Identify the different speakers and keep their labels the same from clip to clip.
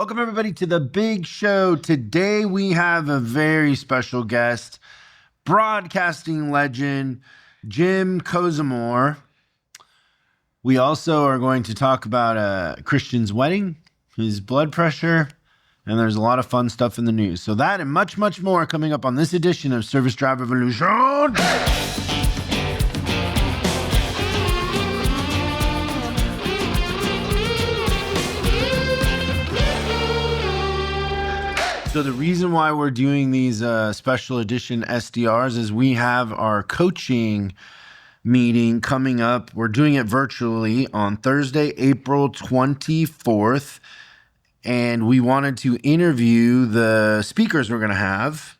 Speaker 1: Welcome, everybody, to the big show. Today, we have a very special guest, broadcasting legend, Jim Kozimor. We also are going to talk about Christian's wedding, his blood pressure, and there's a lot of fun stuff in the news. So that and much, much more coming up on this edition of Service Drive Revolution. So the reason why we're doing these special edition SDRs is we have our coaching meeting coming up. We're doing it virtually on Thursday, April 24th. And we wanted to interview the speakers we're going to have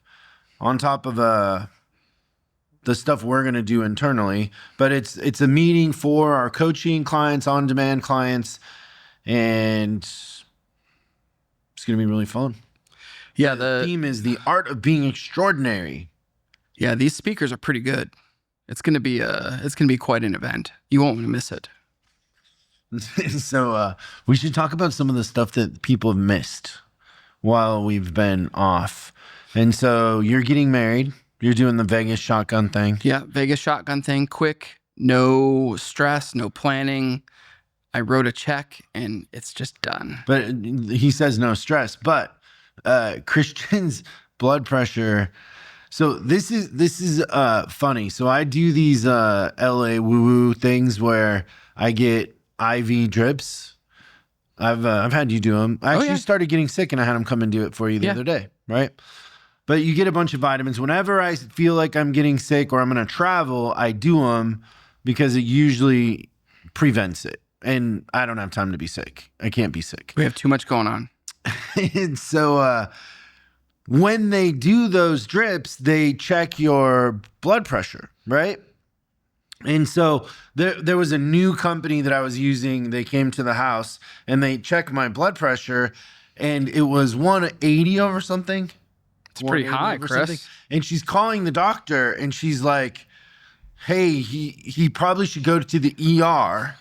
Speaker 1: on top of the stuff we're going to do internally. But it's a meeting for our coaching clients, on-demand clients, and it's going to be really fun.
Speaker 2: Yeah,
Speaker 1: the theme is the art of being extraordinary.
Speaker 2: Yeah, these speakers are pretty good. It's gonna be quite an event. You won't want to miss it.
Speaker 1: So we should talk about some of the stuff that people have missed while we've been off. And so you're getting married. You're doing the Vegas shotgun thing.
Speaker 2: Yeah, Vegas shotgun thing. Quick, no stress, no planning. I wrote a check and it's just done.
Speaker 1: But he says no stress. But Christian's blood pressure. So this is funny. So I do these LA woo-woo things where I get IV drips. I've had you do them. I actually started getting sick and I had them come and do it for you the other day, right? But you get a bunch of vitamins. Whenever I feel like I'm getting sick or I'm going to travel, I do them because it usually prevents it. And I don't have time to be sick. I can't be sick.
Speaker 2: We have too much going on.
Speaker 1: And so when they do those drips, they check your blood pressure, right? And so there was a new company that I was using. They came to the house and they checked my blood pressure and it was 180 over something.
Speaker 2: It's pretty high, Chris.
Speaker 1: And she's calling the doctor and she's like, hey, he probably should go to the ER.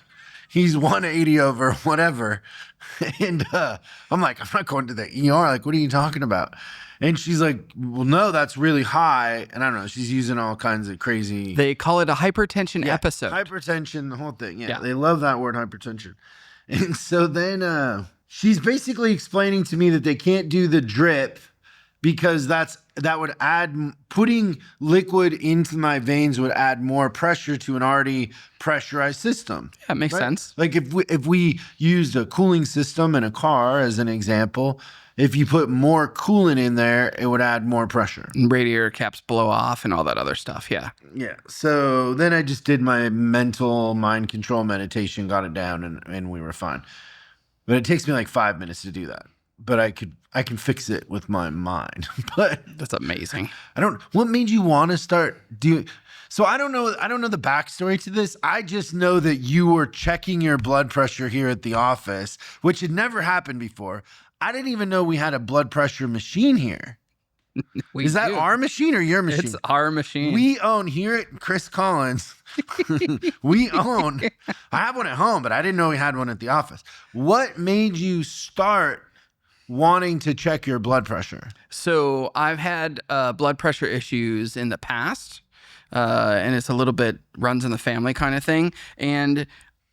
Speaker 1: He's 180 over whatever. And I'm like, I'm not going to the ER. Like, what are you talking about? And she's like, well, no, that's really high. And I don't know. She's using all kinds of crazy.
Speaker 2: They call it a hypertension episode.
Speaker 1: Hypertension, the whole thing. Yeah, they love that word, hypertension. And so then she's basically explaining to me that they can't do the drip because that would add, putting liquid into my veins would add more pressure to an already pressurized system.
Speaker 2: Yeah, makes sense.
Speaker 1: Like if we used a cooling system in a car as an example, if you put more coolant in there, it would add more pressure.
Speaker 2: And radiator caps blow off and all that other stuff. Yeah.
Speaker 1: Yeah. So then I just did my mental mind control meditation, got it down, and we were fine. But it takes me like 5 minutes to do that. But I can fix it with my mind. But
Speaker 2: that's amazing.
Speaker 1: What made you want to start doing? So I don't know the backstory to this. I just know that you were checking your blood pressure here at the office, which had never happened before. I didn't even know we had a blood pressure machine here. Is that our machine or your machine?
Speaker 2: It's our machine.
Speaker 1: We own here at Chris Collins. I have one at home, but I didn't know we had one at the office. What made you start wanting to check your blood pressure?
Speaker 2: So I've had blood pressure issues in the past, and it's a little bit runs in the family kind of thing. And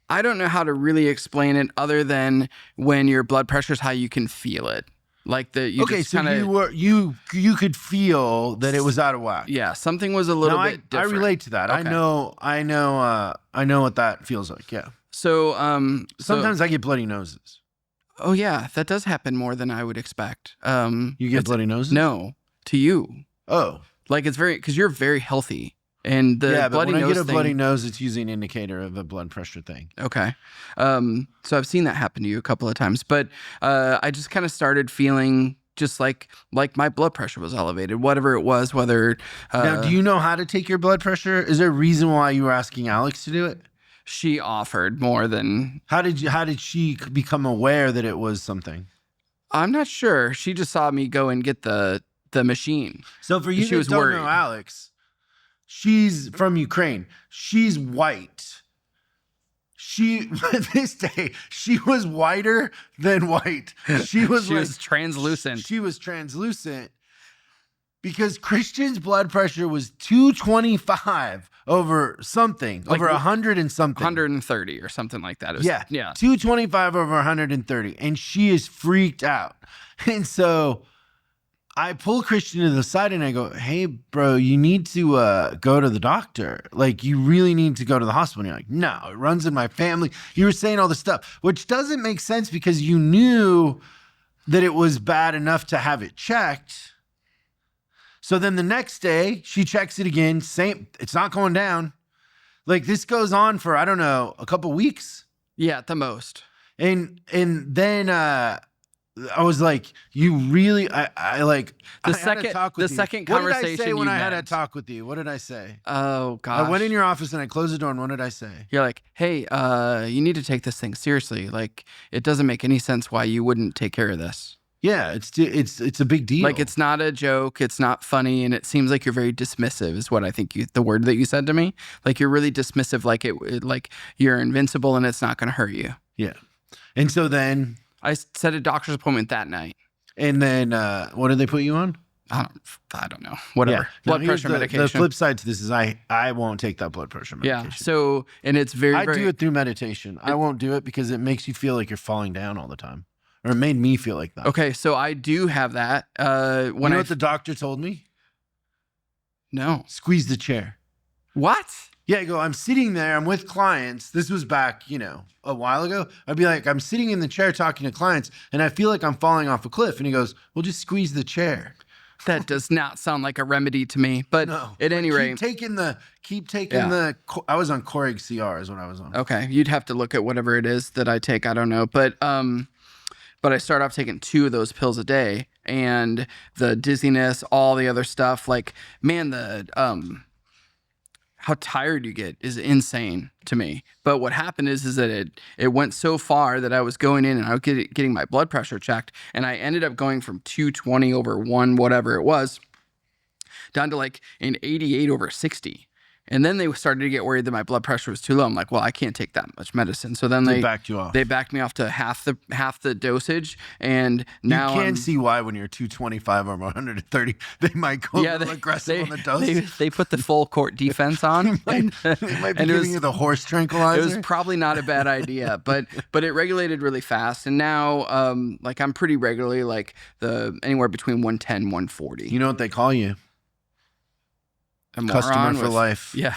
Speaker 2: I don't know how to really explain it other than when your blood pressure is how you can feel it. Like you could feel that it was out of whack. Yeah, something was a little bit different.
Speaker 1: I relate to that. Okay. I know what that feels like. Yeah.
Speaker 2: So
Speaker 1: sometimes I get bloody noses.
Speaker 2: Oh yeah, that does happen more than I would expect.
Speaker 1: You get bloody noses?
Speaker 2: No, to you.
Speaker 1: Oh,
Speaker 2: like it's because you're very healthy, and the bloody nose.
Speaker 1: When I get a bloody nose, it's usually an indicator of a blood pressure thing.
Speaker 2: Okay, so I've seen that happen to you a couple of times, but I just kind of started feeling just like my blood pressure was elevated, whatever it was. Whether
Speaker 1: now, do you know how to take your blood pressure? Is there a reason why you were asking Alex to do it?
Speaker 2: She offered more than.
Speaker 1: How did she become aware that it was something?
Speaker 2: I'm not sure. She just saw me go and get the machine.
Speaker 1: So for you that don't know Alex, she's from Ukraine. She's white. this day, she was whiter than white. She was
Speaker 2: translucent.
Speaker 1: She was translucent because Christian's blood pressure was 225 over something, like over 100 and something.
Speaker 2: 130 or something like that.
Speaker 1: Yeah. 225 over 130. And she is freaked out. And so I pull Christian to the side and I go, hey, bro, you need to go to the doctor. Like, you really need to go to the hospital. And you're like, no, it runs in my family. You were saying all this stuff, which doesn't make sense because you knew that it was bad enough to have it checked. So then the next day, she checks it again. Same, it's not going down. Like, this goes on for, I don't know, a couple weeks.
Speaker 2: Yeah, at the most.
Speaker 1: And then I was like, you really, I like,
Speaker 2: the second conversation.
Speaker 1: What did I say when I had a talk with you? What did I say?
Speaker 2: Oh, gosh.
Speaker 1: I went in your office and I closed the door, and what did I say?
Speaker 2: You're like, hey, you need to take this thing seriously. Like, it doesn't make any sense why you wouldn't take care of this.
Speaker 1: Yeah, it's a big deal.
Speaker 2: Like, it's not a joke, it's not funny, and it seems like you're very dismissive is what I think the word that you said to me. Like, you're really dismissive, like you're invincible and it's not going to hurt you.
Speaker 1: Yeah. And so then
Speaker 2: I set a doctor's appointment that night.
Speaker 1: And then what did they put you on?
Speaker 2: I don't know. Whatever.
Speaker 1: Yeah.
Speaker 2: Blood pressure medication.
Speaker 1: The flip side to this is I won't take that blood pressure medication.
Speaker 2: Yeah. So, and it's very,
Speaker 1: I do it through meditation. I won't do it because it makes you feel like you're falling down all the time. Or it made me feel like that.
Speaker 2: Okay, so I do have that.
Speaker 1: You know what the doctor told me?
Speaker 2: No.
Speaker 1: Squeeze the chair.
Speaker 2: What?
Speaker 1: Yeah, I go, I'm sitting there, I'm with clients. This was back, a while ago. I'd be like, I'm sitting in the chair talking to clients, and I feel like I'm falling off a cliff. And he goes, well, just squeeze the chair.
Speaker 2: That does not sound like a remedy to me. But at any rate.
Speaker 1: Keep taking I was on Coreg CR is what I was on.
Speaker 2: Okay, you'd have to look at whatever it is that I take. I don't know. But I start off taking 2 of those pills a day, and the dizziness, all the other stuff, like, man, how tired you get is insane to me. But what happened is that it went so far that I was going in and I was getting my blood pressure checked, and I ended up going from 220 over 1, whatever it was, down to like an 88 over 60. And then they started to get worried that my blood pressure was too low. I'm like, well, I can't take that much medicine. So then they
Speaker 1: backed you off.
Speaker 2: They backed me off to half the dosage. And now
Speaker 1: you can see why when you're 225 or 130, they might go a little aggressive on the dose.
Speaker 2: They put the full court defense on.
Speaker 1: They might be giving you the horse tranquilizer.
Speaker 2: It was probably not a bad idea, but it regulated really fast. And now, like, I'm pretty regularly like anywhere between 110, 140.
Speaker 1: You know what they call you? Customer for life.
Speaker 2: Yeah.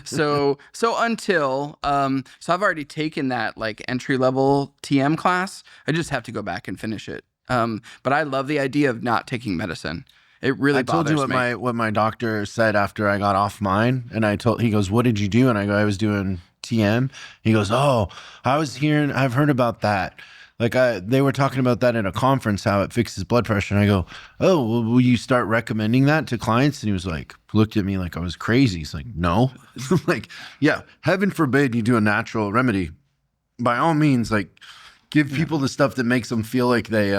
Speaker 2: So until so I've already taken that like entry level TM class. I just have to go back and finish it. But I love the idea of not taking medicine. It really bothers me.
Speaker 1: I told you what my doctor said after I got off mine, and he goes, "What did you do?" And I go, "I was doing TM." He goes, "Oh, I've heard about that. Like they were talking about that at a conference, how it fixes blood pressure." And I go, "Oh, well, will you start recommending that to clients?" And he was like, looked at me like I was crazy. He's like, "No." I'm like, yeah, heaven forbid you do a natural remedy. By all means, like, give people the stuff that makes them feel like they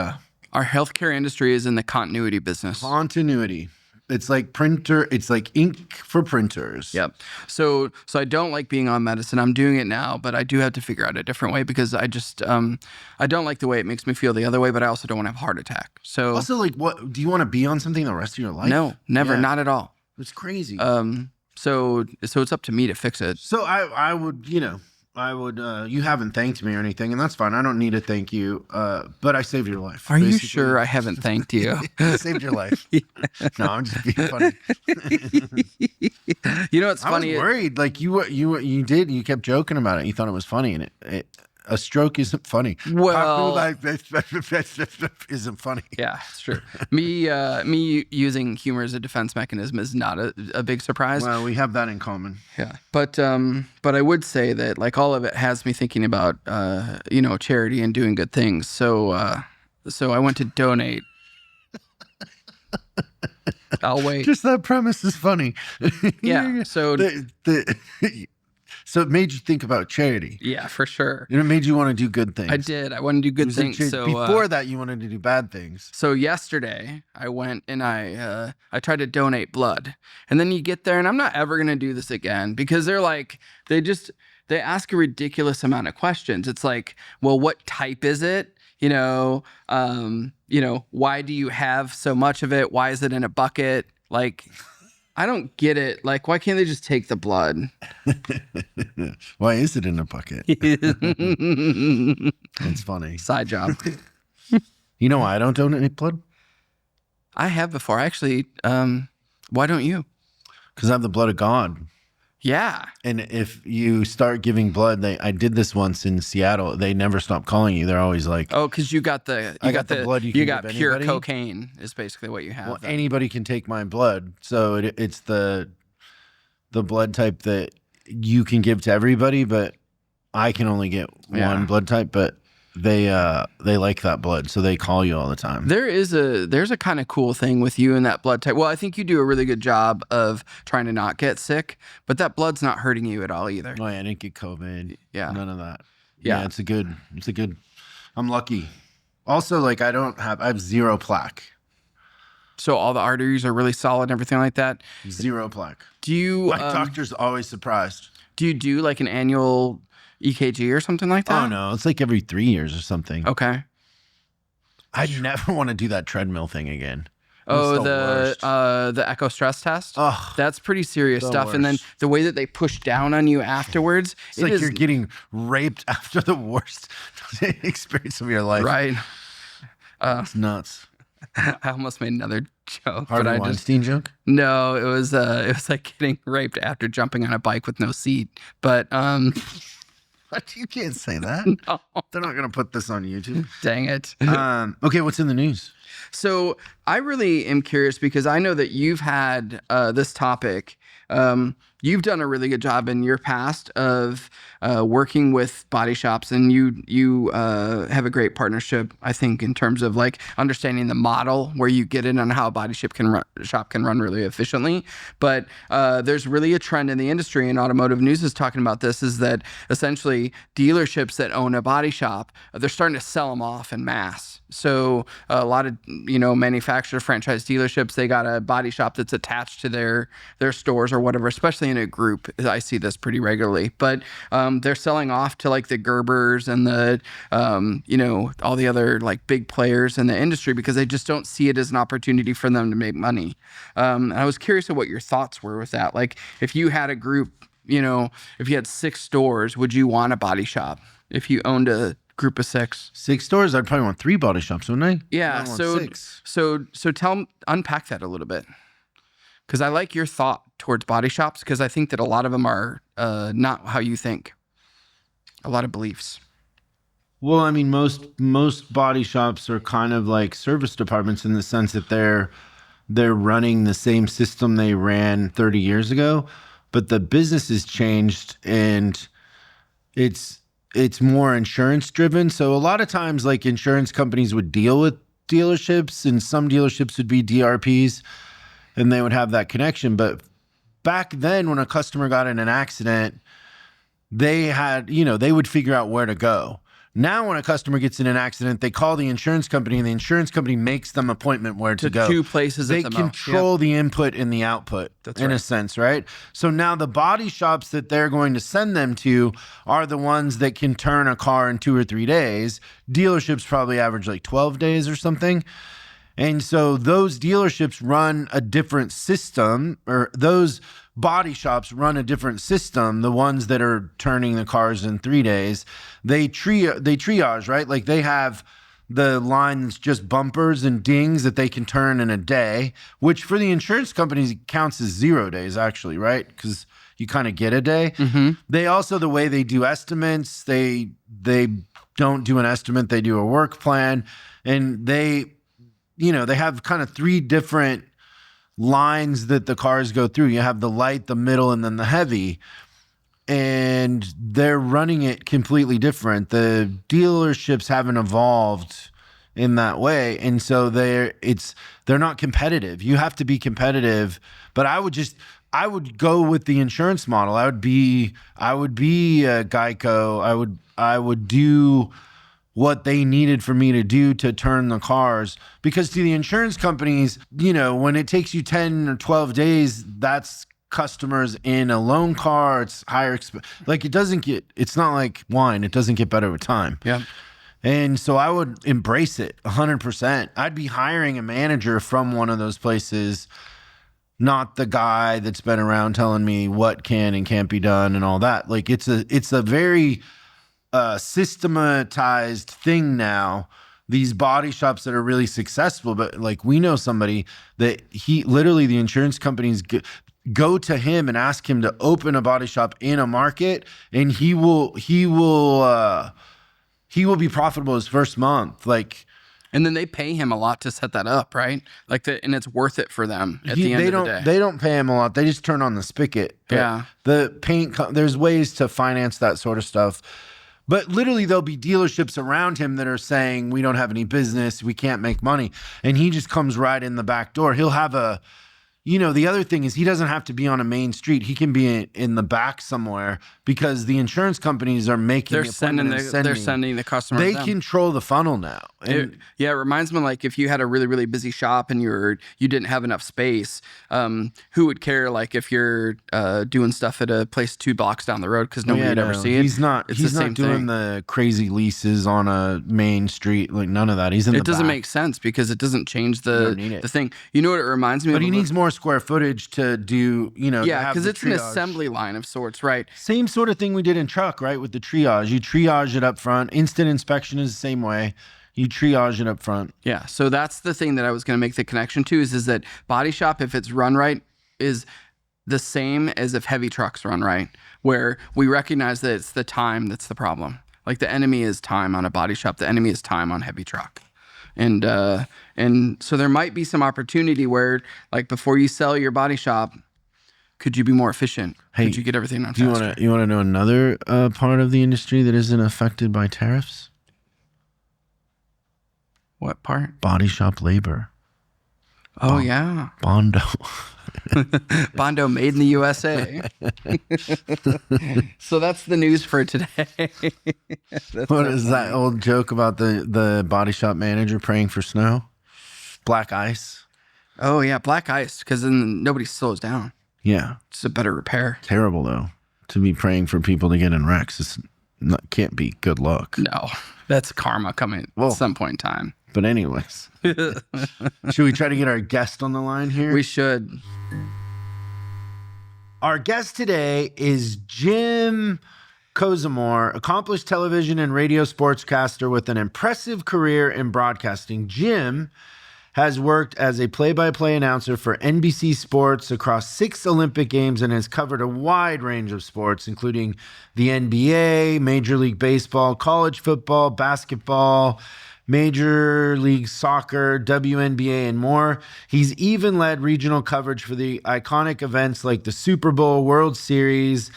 Speaker 2: Our healthcare industry is in the continuity business.
Speaker 1: Continuity. It's like it's like ink for printers.
Speaker 2: Yep. So I don't like being on medicine. I'm doing it now, but I do have to figure out a different way because I just I don't like the way it makes me feel the other way, but I also don't want to have a heart attack. So
Speaker 1: also, like, what do you want to be on something the rest of your life?
Speaker 2: No, never, not at all.
Speaker 1: It's crazy.
Speaker 2: So it's up to me to fix it.
Speaker 1: So I would, you haven't thanked me or anything, and that's fine. I don't need to thank you, but I saved your life.
Speaker 2: Are you sure I haven't thanked you?
Speaker 1: I saved your life. No, I'm just being funny.
Speaker 2: You know what's funny?
Speaker 1: I was worried. Like you kept joking about it. You thought it was funny, and a stroke isn't funny.
Speaker 2: Well,
Speaker 1: isn't funny.
Speaker 2: Yeah, it's true. Me using humor as a defense mechanism is not a big surprise.
Speaker 1: Well, we have that in common.
Speaker 2: Yeah, but I would say that like all of it has me thinking about charity and doing good things. So I went to donate. I'll wait.
Speaker 1: Just that premise is funny.
Speaker 2: Yeah. So.
Speaker 1: So it made you think about charity.
Speaker 2: Yeah, for sure.
Speaker 1: And it made you want to do good things.
Speaker 2: I did. I want to do good things. So
Speaker 1: before that, you wanted to do bad things.
Speaker 2: So yesterday, I went and I tried to donate blood. And then you get there, and I'm not ever going to do this again because they're like, they ask a ridiculous amount of questions. It's like, well, what type is it? Why do you have so much of it? Why is it in a bucket? Like, I don't get it. Like, why can't they just take the blood?
Speaker 1: Why is it in a bucket? It's funny.
Speaker 2: Side job.
Speaker 1: You know why I don't donate blood?
Speaker 2: I have before. Actually, why don't you?
Speaker 1: Because I have the blood of God.
Speaker 2: Yeah.
Speaker 1: And if you start giving blood, I did this once in Seattle. They never stop calling you. They're always like,
Speaker 2: oh, because you got the
Speaker 1: blood.
Speaker 2: You got
Speaker 1: give
Speaker 2: pure
Speaker 1: anybody.
Speaker 2: cocaine is basically what you have.
Speaker 1: Well, anybody can take my blood, so it's the blood type that you can give to everybody, but I can only get one blood type. But they like that blood, so they call you all the time.
Speaker 2: There's a kind of cool thing with you and that blood type. Well, I think you do a really good job of trying to not get sick, but that blood's not hurting you at all either.
Speaker 1: Oh yeah, I didn't get COVID.
Speaker 2: Yeah,
Speaker 1: none of that.
Speaker 2: Yeah,
Speaker 1: it's a good. I'm lucky. Also, like I have zero plaque.
Speaker 2: So all the arteries are really solid and everything like that.
Speaker 1: Zero plaque.
Speaker 2: Do you?
Speaker 1: My doctor's always surprised.
Speaker 2: Do you do like an annual EKG or something like that?
Speaker 1: Oh no, it's like every 3 years or something.
Speaker 2: Okay.
Speaker 1: I'd never want to do that treadmill thing again.
Speaker 2: Oh, the echo stress test.
Speaker 1: Oh,
Speaker 2: that's pretty serious stuff.
Speaker 1: worst.
Speaker 2: And then the way that they push down on you afterwards,
Speaker 1: it's like you're getting raped after the worst experience of your life.
Speaker 2: Right.
Speaker 1: It's nuts.
Speaker 2: I almost made another joke,
Speaker 1: Harvey
Speaker 2: but I
Speaker 1: Weinstein joke.
Speaker 2: No, it was like getting raped after jumping on a bike with no seat. But
Speaker 1: What? You can't say that.
Speaker 2: No.
Speaker 1: They're not gonna put this on YouTube.
Speaker 2: Dang it.
Speaker 1: Okay, what's in the news?
Speaker 2: So I really am curious because I know that you've had this topic. You've done a really good job in your past of working with body shops, and you have a great partnership, I think, in terms of like understanding the model where you get in on how a body shop can run really efficiently. But there's really a trend in the industry, and Automotive News is talking about this, is that essentially dealerships that own a body shop, they're starting to sell them off in mass. So a lot of manufacturer franchise dealerships, they got a body shop that's attached to their stores or whatever, especially in a group. I see this pretty regularly, but they're selling off to like the Gerbers and the all the other like big players in the industry because they just don't see it as an opportunity for them to make money. And I was curious of what your thoughts were with that. Like if you had a group, if you had 6 stores, would you want a body shop if you owned a group of 6?
Speaker 1: 6 stores? I'd probably want 3 body shops, wouldn't I?
Speaker 2: Yeah. So
Speaker 1: 6.
Speaker 2: So unpack that a little bit. Because I like your thought towards body shops, because I think that a lot of them are not how you think. A lot of beliefs.
Speaker 1: Well, I mean, most body shops are kind of like service departments in the sense that they're running the same system they ran 30 years ago, but the business has changed and it's more insurance driven. So a lot of times, like insurance companies would deal with dealerships, and some dealerships would be DRPs. And they would have that connection. But back then, when a customer got in an accident, they had, they would figure out where to go. Now, when a customer gets in an accident, they call the insurance company, and the insurance company makes them appointment where to go.
Speaker 2: 2 places
Speaker 1: they
Speaker 2: at the most.
Speaker 1: control the input and the output.
Speaker 2: That's
Speaker 1: in
Speaker 2: right.
Speaker 1: a sense, right? So now the body shops that they're going to send them to are the ones that can turn a car in 2 or 3 days. Dealerships probably average like 12 days or something. And so those dealerships run a different system, or those body shops run a different system. The ones that are turning the cars in 3 days, they triage, right? Like they have the line that's just bumpers and dings that they can turn in a day, which for the insurance companies counts as 0 days actually, right? Because you kind of get a day. Mm-hmm. They also, the way they do estimates, they don't do an estimate, they do a work plan, and they have kind of 3 different lines that the cars go through. You have the light, the middle, and then the heavy. And they're running it completely different. The dealerships haven't evolved in that way. And so they're not competitive. You have to be competitive. But I would go with the insurance model. I would be Geico. I would do what they needed for me to do to turn the cars, because to the insurance companies, when it takes you 10 or 12 days, that's customers in a loan car. It's higher. Like it's not like wine. It doesn't get better with time.
Speaker 2: Yeah.
Speaker 1: And so I would embrace it 100%. I'd be hiring a manager from one of those places, not the guy that's been around telling me what can and can't be done and all that. Like it's a very systematized thing now. These body shops that are really successful, but like we know somebody that the insurance companies go to him and ask him to open a body shop in a market, and he will be profitable his first month. Like,
Speaker 2: and then they pay him a lot to set that up, right? And it's worth it for them at the end of the day.
Speaker 1: They don't pay him a lot. They just turn on the spigot.
Speaker 2: Yeah.
Speaker 1: The paint, there's ways to finance that sort of stuff. But literally there'll be dealerships around him that are saying, we don't have any business, we can't make money. And he just comes right in the back door. He'll have the other thing is he doesn't have to be on a main street. He can be in the back somewhere because the insurance companies are making
Speaker 2: they're sending the customer.
Speaker 1: They control the funnel now.
Speaker 2: It reminds me like if you had a really, really busy shop and you didn't have enough space, who would care like if you're doing stuff at a place 2 blocks down the road because nobody would ever see it?
Speaker 1: He's not doing the crazy leases on a main street, like none of that. He's in the back.
Speaker 2: It doesn't make sense because it doesn't change the thing. You know what it reminds me of?
Speaker 1: But he needs more square footage to do,
Speaker 2: yeah, because it's an assembly line of sorts, right?
Speaker 1: Same sort of thing we did in truck, right? With the triage. You triage it up front. Instant inspection is the same way. You triage it up front.
Speaker 2: Yeah, so that's the thing that I was going to make the connection to is that body shop, if it's run right, is the same as if heavy trucks run right, where we recognize that it's the time that's the problem. Like the enemy is time on a body shop. The enemy is time on heavy truck. And so there might be some opportunity where, like, before you sell your body shop, could you be more efficient?
Speaker 1: Hey,
Speaker 2: could you get everything on faster?
Speaker 1: You want to know another part of the industry that isn't affected by tariffs?
Speaker 2: What part?
Speaker 1: Body shop labor.
Speaker 2: Oh, yeah.
Speaker 1: Bondo.
Speaker 2: Bondo made in the USA. So that's the news for today.
Speaker 1: What is that old joke about the body shop manager praying for snow? Black ice.
Speaker 2: Oh, yeah. Black ice, because then nobody slows down.
Speaker 1: Yeah.
Speaker 2: It's a better repair.
Speaker 1: Terrible, though, to be praying for people to get in wrecks. Can't be good luck.
Speaker 2: No, that's karma coming at some point in time.
Speaker 1: But anyways, should we try to get our guest on the line here?
Speaker 2: We should.
Speaker 1: Our guest today is Jim Kozimor, accomplished television and radio sportscaster with an impressive career in broadcasting. Jim has worked as a play-by-play announcer for NBC Sports across 6 Olympic Games and has covered a wide range of sports, including the NBA, Major League Baseball, college football, basketball, Major League Soccer, WNBA, and more. He's even led regional coverage for the iconic events like the Super Bowl, World Series,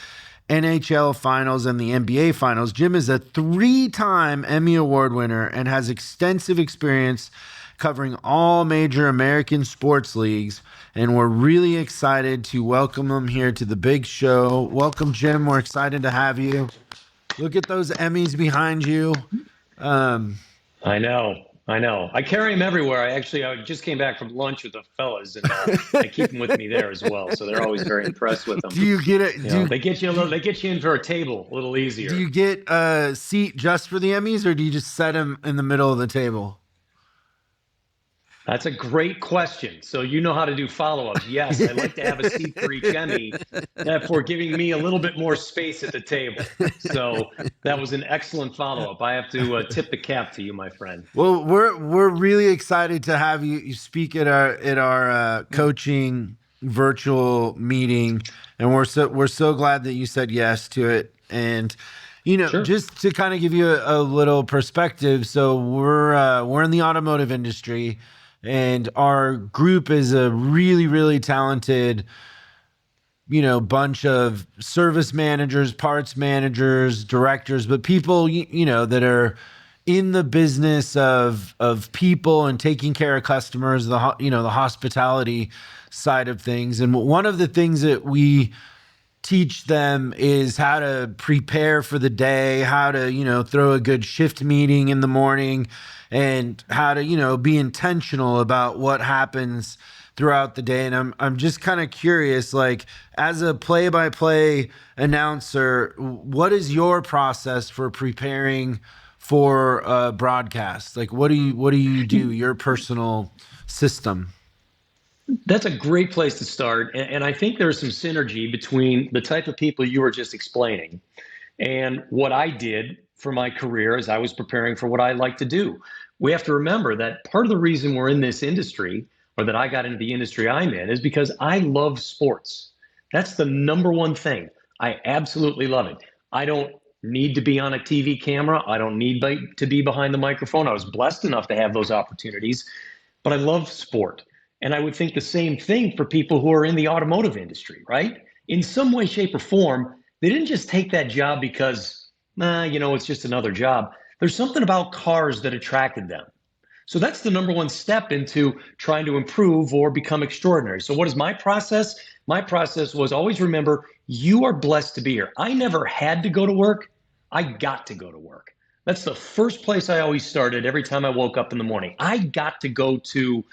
Speaker 1: NHL Finals, and the NBA Finals. Jim is a 3-time Emmy Award winner and has extensive experience covering all major American sports leagues, and we're really excited to welcome him here to the big show. Welcome, Jim. We're excited to have you. Look at those Emmys behind you.
Speaker 3: I know. I carry them everywhere. I just came back from lunch with the fellas, and I keep them with me there as well. So they're always very impressed with them.
Speaker 1: Do you get it?
Speaker 3: They get you in for a table a little easier.
Speaker 1: Do you get a seat just for the Emmys, or do you just set them in the middle of the table?
Speaker 3: That's a great question. So you know how to do follow-ups. Yes, I like to have a seat for each Emmy, therefore giving me a little bit more space at the table. So that was an excellent follow-up. I have to tip the cap to you, my friend.
Speaker 1: Well, we're really excited to have you speak at our coaching virtual meeting, and we're so glad that you said yes to it. And sure. Just to kind of give you a little perspective, so we're in the automotive industry. And our group is a really, really talented, bunch of service managers, parts managers, directors, but people, that are in the business of people and taking care of customers, the hospitality side of things. And one of the things that we teach them is how to prepare for the day, how to, throw a good shift meeting in the morning, and how to, be intentional about what happens throughout the day. And I'm just kind of curious, like, as a play-by-play announcer, what is your process for preparing for a broadcast? Like, what do you do, your personal system?
Speaker 3: That's a great place to start. And I think there's some synergy between the type of people you were just explaining and what I did for my career as I was preparing for what I like to do. We have to remember that part of the reason we're in this industry, or that I got into the industry I'm in, is because I love sports. That's the number one thing. I absolutely love it. I don't need to be on a TV camera. I don't need to be behind the microphone. I was blessed enough to have those opportunities, but I love sport. And I would think the same thing for people who are in the automotive industry, right? In some way, shape, or form, they didn't just take that job because, it's just another job. There's something about cars that attracted them. So that's the number one step into trying to improve or become extraordinary. So what is my process? My process was always remember, you are blessed to be here. I never had to go to work. I got to go to work. That's the first place I always started every time I woke up in the morning. I got to go to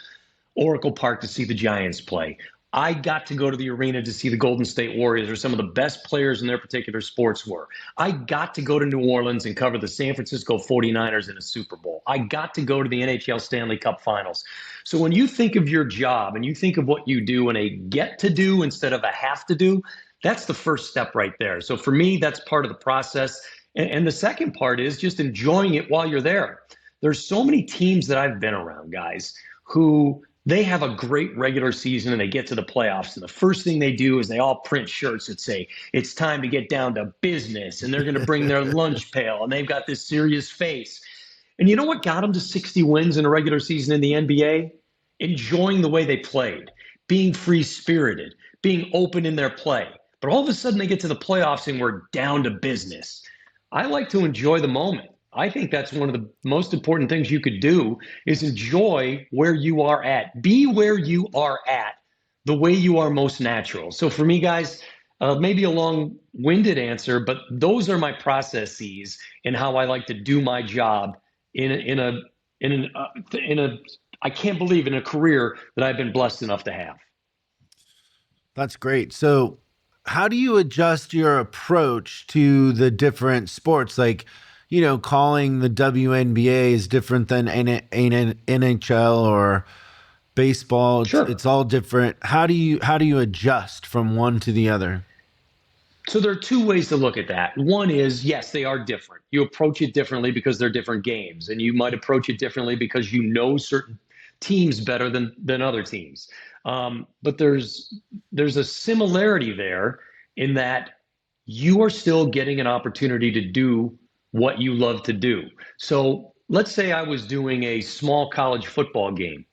Speaker 3: Oracle Park to see the Giants play. I got to go to the arena to see the Golden State Warriors, or some of the best players in their particular sports were. I got to go to New Orleans and cover the San Francisco 49ers in a Super Bowl. I got to go to the NHL Stanley Cup Finals. So when you think of your job and you think of what you do in a get to do instead of a have to do, that's the first step right there. So for me, that's part of the process. And the second part is just enjoying it while you're there. There's so many teams that I've been around, guys, who they have a great regular season and they get to the playoffs. And the first thing they do is they all print shirts that say, it's time to get down to business. And they're going to bring their lunch pail and they've got this serious face. And you know what got them to 60 wins in a regular season in the NBA? Enjoying the way they played, being free-spirited, being open in their play. But all of a sudden they get to the playoffs and we're down to business. I like to enjoy the moment. I think that's one of the most important things you could do is enjoy where you are at. Be where you are at the way you are most natural. So for me, guys, maybe a long-winded answer, but those are my processes and how I like to do my job in a I can't believe in a career that I've been blessed enough to have.
Speaker 1: That's great. So how do you adjust your approach to the different sports? Like, calling the WNBA is different than NHL or baseball.
Speaker 3: Sure.
Speaker 1: It's all different. How do you adjust from one to the other?
Speaker 3: So there are two ways to look at that. One is, yes, they are different. You approach it differently because they're different games, and you might approach it differently because you know certain teams better than other teams. But there's a similarity there in that you are still getting an opportunity to do what you love to do. So let's say I was doing a small college football game.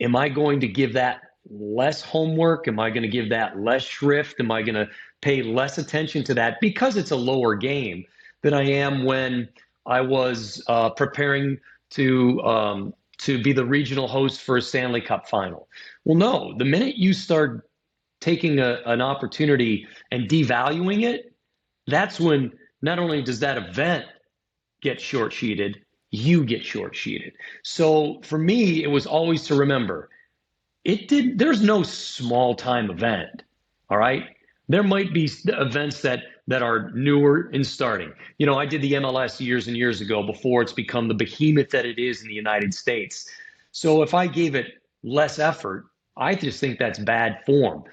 Speaker 3: Am I going to give that less homework? Am I going to give that less shrift? Am I going to pay less attention to that because it's a lower game than I am when I was preparing to be the regional host for a Stanley Cup final? Well, no. The minute you start taking an opportunity and devaluing it, that's when not only does that event get short-sheeted, you get short-sheeted. So for me, it was always to remember, there's no small-time event, all right? There might be events that are newer in starting. I did the MLS years and years ago before it's become the behemoth that it is in the United States. So if I gave it less effort, I just think that's bad form.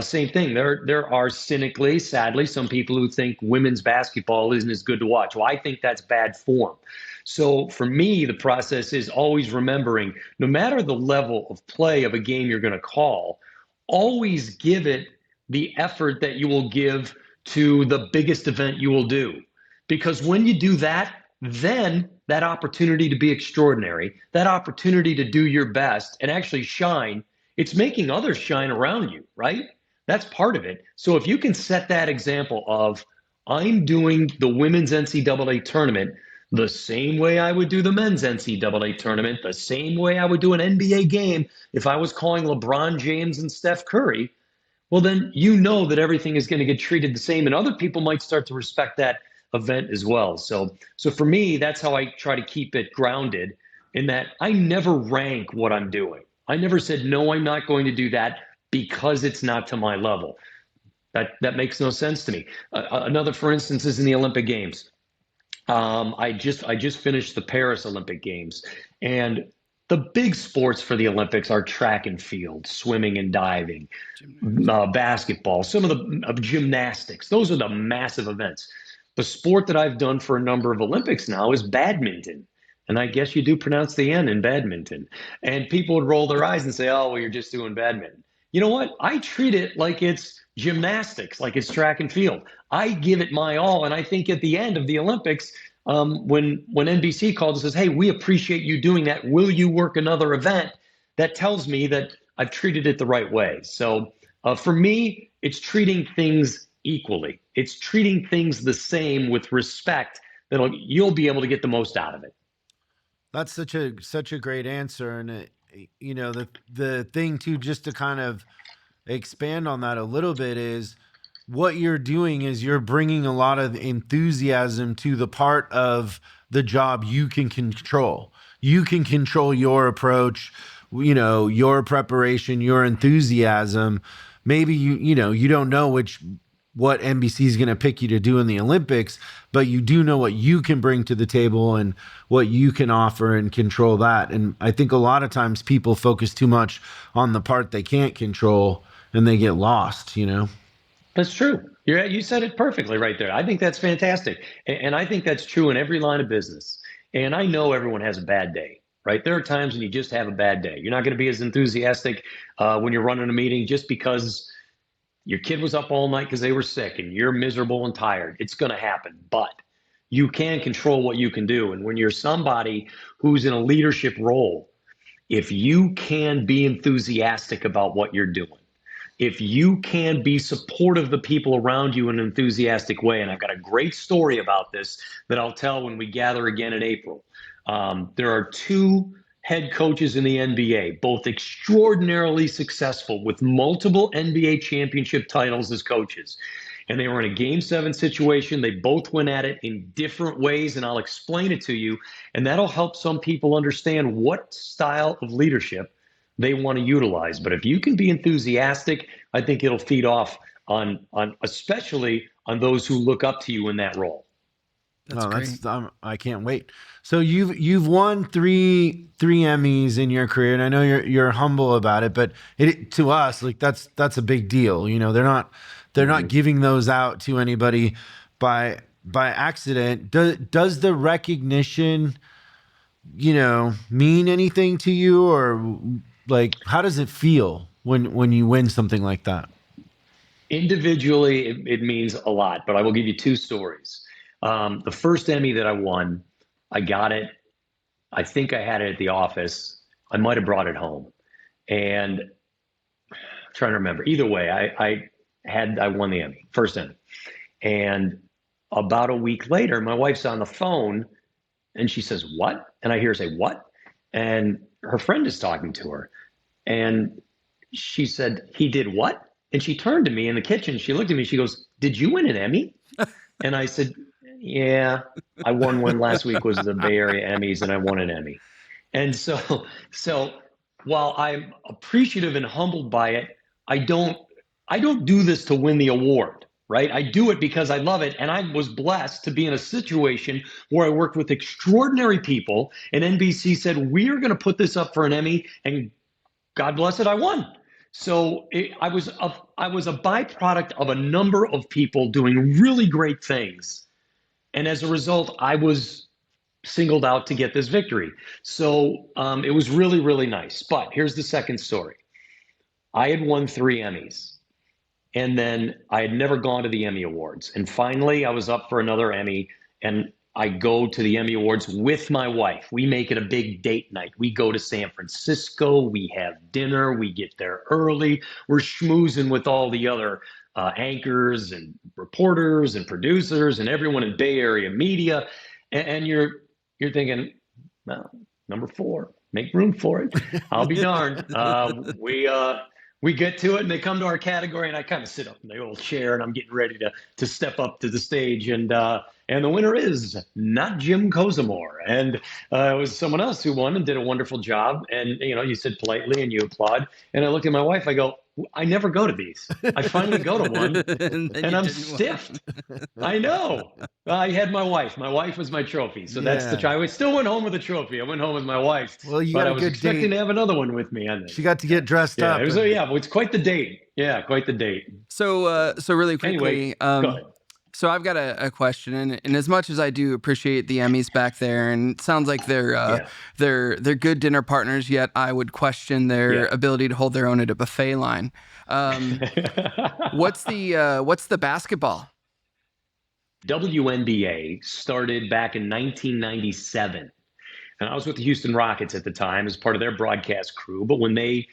Speaker 3: Same thing. There are cynically, sadly, some people who think women's basketball isn't as good to watch. Well, I think that's bad form. So for me, the process is always remembering, no matter the level of play of a game you're going to call, always give it the effort that you will give to the biggest event you will do. Because when you do that, then that opportunity to be extraordinary, that opportunity to do your best and actually shine, it's making others shine around you, right? That's part of it. So if you can set that example of, I'm doing the women's NCAA tournament the same way I would do the men's NCAA tournament, the same way I would do an NBA game if I was calling LeBron James and Steph Curry, well, then you know that everything is going to get treated the same, and other people might start to respect that event as well. So for me, that's how I try to keep it grounded. in that I never rank what I'm doing. I never said, no, I'm not going to do that because it's not to my level. That makes no sense to me. Another, for instance, is in the Olympic Games. I just finished the Paris Olympic Games, and the big sports for the Olympics are track and field, swimming and diving, basketball, some of the of gymnastics. Those are the massive events. The sport that I've done for a number of Olympics now is badminton. And I guess you do pronounce the N in badminton. And people would roll their eyes and say, oh, well, you're just doing badminton. You know what? I treat it like it's gymnastics, like it's track and field. I give it my all. And I think at the end of the Olympics, when NBC called and says, hey, we appreciate you doing that. Will you work another event? That tells me that I've treated it the right way. So for me, it's treating things equally. It's treating things the same with respect that you'll be able to get the most out of it.
Speaker 1: That's such a great answer. And the thing too, just to kind of expand on that a little bit, is what you're doing is you're bringing a lot of enthusiasm to the part of the job you can control. You can control your approach, your preparation, your enthusiasm. Maybe you don't know what NBC is going to pick you to do in the Olympics, but you do know what you can bring to the table and what you can offer and control that. And I think a lot of times people focus too much on the part they can't control and they get lost,
Speaker 3: That's true. You said it perfectly right there. I think that's fantastic. And I think that's true in every line of business. And I know everyone has a bad day, right? There are times when you just have a bad day. You're not going to be as enthusiastic when you're running a meeting just because your kid was up all night because they were sick and you're miserable and tired. It's going to happen. But you can control what you can do. And when you're somebody who's in a leadership role, if you can be enthusiastic about what you're doing, if you can be supportive of the people around you in an enthusiastic way, and I've got a great story about this that I'll tell when we gather again in April. There are two head coaches in the NBA, both extraordinarily successful with multiple NBA championship titles as coaches. And they were in a Game 7 situation. They both went at it in different ways, and I'll explain it to you. And that'll help some people understand what style of leadership they want to utilize. But if you can be enthusiastic, I think it'll feed off on especially on those who look up to you in that role.
Speaker 2: That's great.
Speaker 1: I can't wait. So you've won three Emmys in your career, and I know you're humble about it, but to us, like that's a big deal. They're not giving those out to anybody by accident. Does the recognition, mean anything to you, or like how does it feel when you win something like that?
Speaker 3: Individually, it means a lot, but I will give you two stories. The first Emmy that I won, I got it. I think I had it at the office. I might have brought it home. And I'm trying to remember. Either way, I won the Emmy, first Emmy. And about a week later, my wife's on the phone and she says, "What?" And I hear her say, "What?" And her friend is talking to her. And she said, "He did what?" And she turned to me in the kitchen. She looked at me. She goes, "Did you win an Emmy?" And I said, "Yeah, I won one last week, was the Bay Area Emmys, and I won an Emmy." And so while I'm appreciative and humbled by it, I don't do this to win the award, right? I do it because I love it. And I was blessed to be in a situation where I worked with extraordinary people, and NBC said, "We're going to put this up for an Emmy," and God bless it, I won. So I was a byproduct of a number of people doing really great things. And as a result, I was singled out to get this victory. So it was really, really nice. But here's the second story. I had won 3 Emmys, and then I had never gone to the Emmy Awards. And finally, I was up for another Emmy, and I go to the Emmy Awards with my wife. We make it a big date night. We go to San Francisco. We have dinner. We get there early. We're schmoozing with all the other anchors and reporters and producers and everyone in Bay Area media. And you're thinking, well, number 4, make room for it. I'll be darned. We get to it, and they come to our category, and I kind of sit up in the old chair, and I'm getting ready to step up to the stage. And And the winner is not Jim Kozimor. And it was someone else who won and did a wonderful job. And, you said politely and you applaud. And I looked at my wife, I go, I never go to these. I finally go to one and I'm stiffed. I know. I had my wife. My wife was my trophy. So that's the trophy. I still went home with a trophy. I went home with my wife.
Speaker 1: Well, you
Speaker 3: but
Speaker 1: got
Speaker 3: I
Speaker 1: a
Speaker 3: was
Speaker 1: good
Speaker 3: expecting
Speaker 1: date.
Speaker 3: to have another one with me on this.
Speaker 1: She got to get dressed up.
Speaker 3: It was, it's quite the date. Yeah, quite the date.
Speaker 2: So really quickly,
Speaker 3: anyway, go ahead.
Speaker 2: So I've got a question, and as much as I do appreciate the Emmys back there, and it sounds like they're good dinner partners, yet I would question their ability to hold their own at a buffet line. What's the basketball?
Speaker 3: WNBA started back in 1997, and I was with the Houston Rockets at the time as part of their broadcast crew. But when they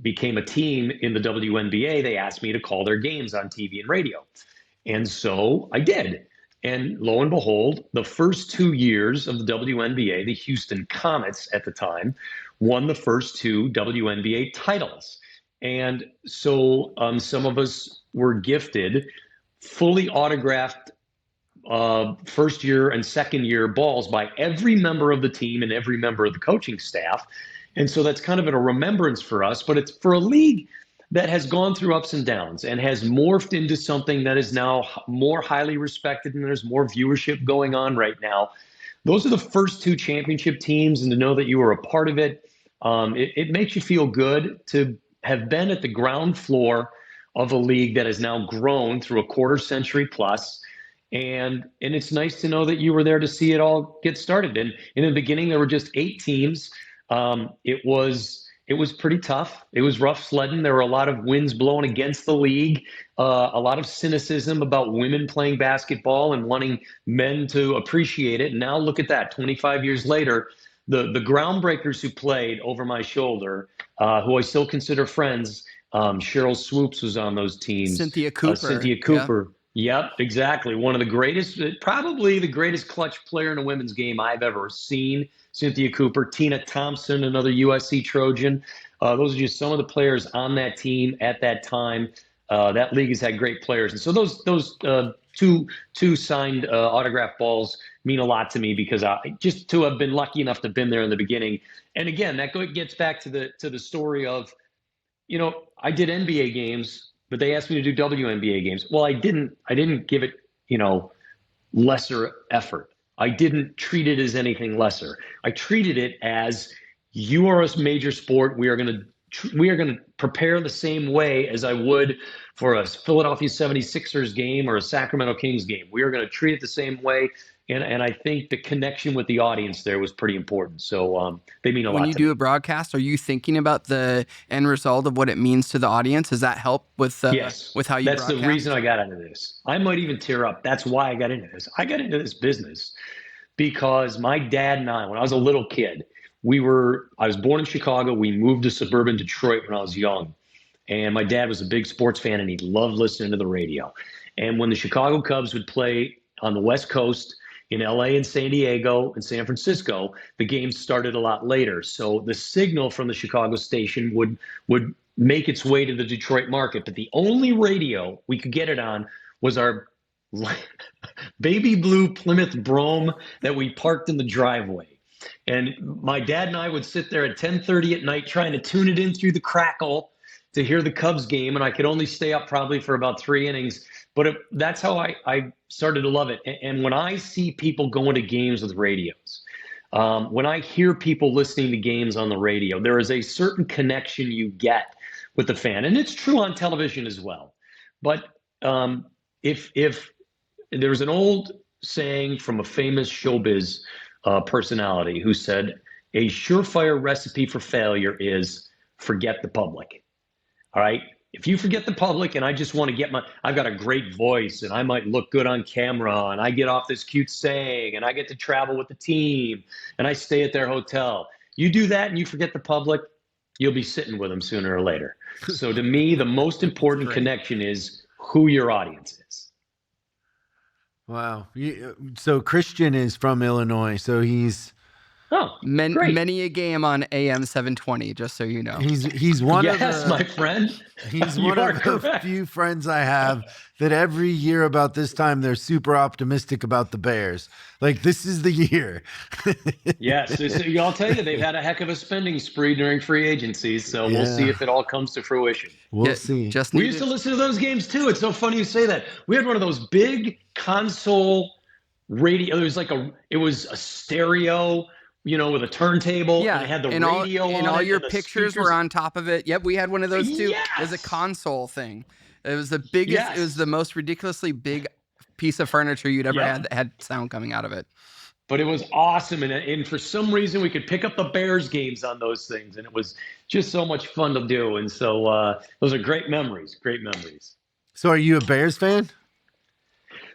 Speaker 3: became a team in the WNBA, they asked me to call their games on TV and radio. And so I did. And lo and behold, the first 2 years of the WNBA, the Houston Comets at the time, won the first 2 WNBA titles. And so some of us were gifted fully autographed first year and second year balls by every member of the team and every member of the coaching staff. And so that's kind of a remembrance for us, but it's for a league that has gone through ups and downs and has morphed into something that is now more highly respected, and there's more viewership going on right now. Those are the first 2 championship teams, and to know that you were a part of it, it makes you feel good to have been at the ground floor of a league that has now grown through a quarter century plus. And it's nice to know that you were there to see it all get started. And in the beginning, there were just 8 teams. It was pretty tough. It was rough sledding. There were a lot of winds blowing against the league, a lot of cynicism about women playing basketball and wanting men to appreciate it. And now look at that, 25 years later, the groundbreakers who played over my shoulder, who I still consider friends, Cheryl Swoops was on those teams.
Speaker 2: Cynthia Cooper.
Speaker 3: Yep, exactly. One of the greatest, probably the greatest clutch player in a women's game I've ever seen. Cynthia Cooper, Tina Thompson, another USC Trojan. Those are just some of the players on that team at that time. That league has had great players. And so those two signed autograph balls mean a lot to me, because just to have been lucky enough to have been there in the beginning. And again, that gets back to the story of, I did NBA games, but they asked me to do WNBA games. Well, I didn't give it, lesser effort. I didn't treat it as anything lesser. I treated it as, you are a major sport. We are going to prepare the same way as I would for a Philadelphia 76ers game or a Sacramento Kings game. We are going to treat it the same way. And I think the connection with the audience there was pretty important. So they mean a lot.
Speaker 2: When you do a broadcast, are you thinking about the end result of what it means to the audience? Does that help with
Speaker 3: yes,
Speaker 2: with how you
Speaker 3: That's
Speaker 2: broadcast?
Speaker 3: The reason I got into this. I might even tear up. That's why I got into this. I got into this business because my dad and I, when I was a little kid, I was born in Chicago. We moved to suburban Detroit when I was young. And my dad was a big sports fan, and he loved listening to the radio. And when the Chicago Cubs would play on the West Coast, in LA and San Diego and San Francisco, the games started a lot later. So the signal from the Chicago station would make its way to the Detroit market. But the only radio we could get it on was our baby blue Plymouth Brougham that we parked in the driveway. And my dad and I would sit there at 10:30 at night trying to tune it in through the crackle to hear the Cubs game. And I could only stay up probably for about 3 innings. But that's how I started to love it. And when I see people going to games with radios, when I hear people listening to games on the radio, there is a certain connection you get with the fan. And it's true on television as well. But if there's an old saying from a famous showbiz personality who said, a surefire recipe for failure is forget the public. All right. If you forget the public and I just want to I've got a great voice and I might look good on camera and I get off this cute saying and I get to travel with the team and I stay at their hotel. You do that and you forget the public, you'll be sitting with them sooner or later. So to me, the most important connection is who your audience is.
Speaker 1: Wow. So Christian is from Illinois. So he's
Speaker 3: Oh, great.
Speaker 2: Many a game on AM 720, just so you know.
Speaker 1: He's one of
Speaker 3: Yes,
Speaker 1: the
Speaker 3: my friend.
Speaker 1: he's
Speaker 3: You
Speaker 1: one
Speaker 3: are
Speaker 1: of the
Speaker 3: correct.
Speaker 1: few friends I have that every year about this time they're super optimistic about the Bears. Like this is the year.
Speaker 3: Yes, I'll tell you, they've had a heck of a spending spree during free agency, so we'll see
Speaker 1: Yeah.
Speaker 3: if it all comes to fruition.
Speaker 1: We'll see.
Speaker 2: Just
Speaker 3: We used to
Speaker 2: needed.
Speaker 3: listen to those games too. It's so funny you say that. We had one of those big console radio. It was a stereo, with a turntable,
Speaker 2: Yeah,
Speaker 3: and it had the
Speaker 2: and
Speaker 3: radio
Speaker 2: and
Speaker 3: on
Speaker 2: all
Speaker 3: it,
Speaker 2: your
Speaker 3: and the
Speaker 2: pictures
Speaker 3: speakers.
Speaker 2: were on top of it. Yep, we had one of those too. It was a
Speaker 3: Yes!
Speaker 2: console thing. It was the biggest. It was
Speaker 3: Yes.
Speaker 2: the most ridiculously big piece of furniture you'd ever
Speaker 3: Yep.
Speaker 2: had that had sound coming out of it.
Speaker 3: But it was awesome, and for some reason we could pick up the Bears games on those things, and it was just so much fun to do. And so those are great memories. Great memories.
Speaker 1: So are you a Bears fan?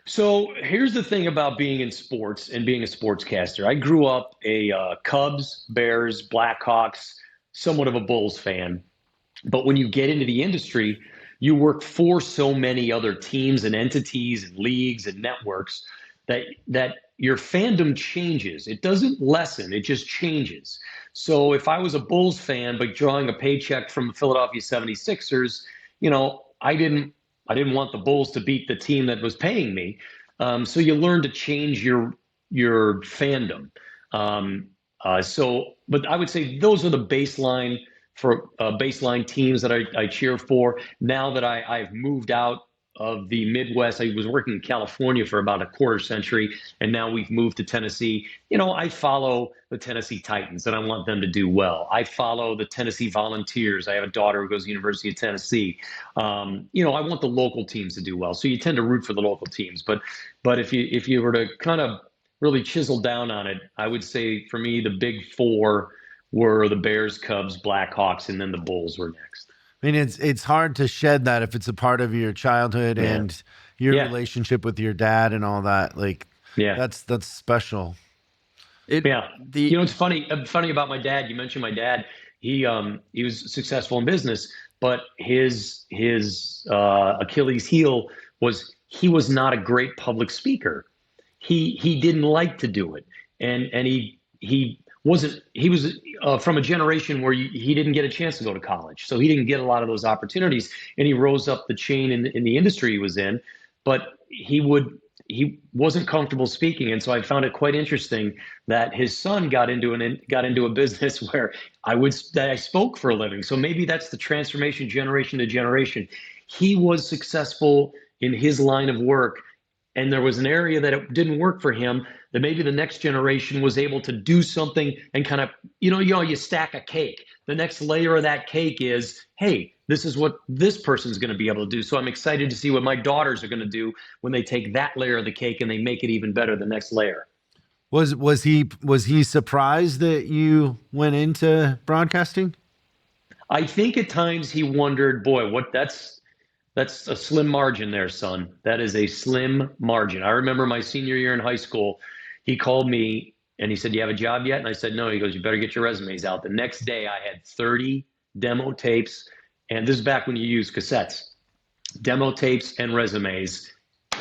Speaker 3: So here's the thing about being in sports and being a sportscaster. I grew up a Cubs, Bears, Blackhawks, somewhat of a Bulls fan. But when you get into the industry, you work for so many other teams and entities and leagues and networks that your fandom changes. It doesn't lessen, it just changes. So if I was a Bulls fan, but drawing a paycheck from the Philadelphia 76ers, I didn't want the Bulls to beat the team that was paying me. So you learn to change your fandom. But I would say those are the baseline teams that I cheer for. Now that I've moved out of the Midwest, I was working in California for about a quarter century, and now we've moved to Tennessee. I follow the Tennessee Titans, and I want them to do well. I follow the Tennessee Volunteers. I have a daughter who goes to the University of Tennessee. I want the local teams to do well, so you tend to root for the local teams. But if you were to kind of really chisel down on it, I would say for me the big four were the Bears, Cubs, Blackhawks, and then the Bulls were next.
Speaker 1: I mean, it's hard to shed that if it's a part of your childhood and your relationship with your dad and all that. Like, that's special.
Speaker 3: It's funny about my dad. You mentioned my dad. He was successful in business, but his Achilles heel was he was not a great public speaker. He didn't like to do it, and he was from a generation where he didn't get a chance to go to college, so he didn't get a lot of those opportunities, and he rose up the chain in the industry he was in, but he wasn't comfortable speaking. And so I found it quite interesting that his son got into a business where I spoke for a living. So maybe that's the transformation generation to generation. He was successful in his line of work, and there was an area that it didn't work for him, that maybe the next generation was able to do something and kind of, you stack a cake. The next layer of that cake is, hey, this is what this person's going to be able to do. So I'm excited to see what my daughters are going to do when they take that layer of the cake and they make it even better the next layer.
Speaker 1: Was he surprised that you went into broadcasting?
Speaker 3: I think at times he wondered, boy, that's a slim margin there, son. That is a slim margin. I remember my senior year in high school, he called me and he said, "Do you have a job yet?" And I said, "No." He goes, "You better get your resumes out." The next day I had 30 demo tapes. And this is back when you used cassettes, demo tapes and resumes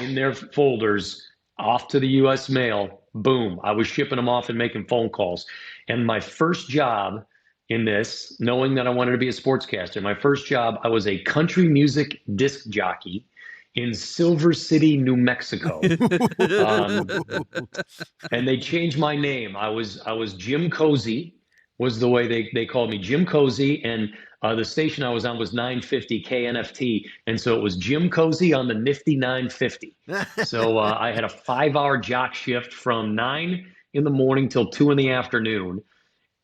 Speaker 3: in their folders off to the U.S. mail. Boom. I was shipping them off and making phone calls. And my first job in this, knowing that I wanted to be a sportscaster, my first job, I was a country music disc jockey in Silver City, New Mexico. And they changed my name. I was Jim Cozy, was the way they called me, Jim Cozy. And the station I was on was 950 KNFT. And so it was Jim Cozy on the nifty 950. So I had a 5-hour jock shift from 9 in the morning till 2 in the afternoon,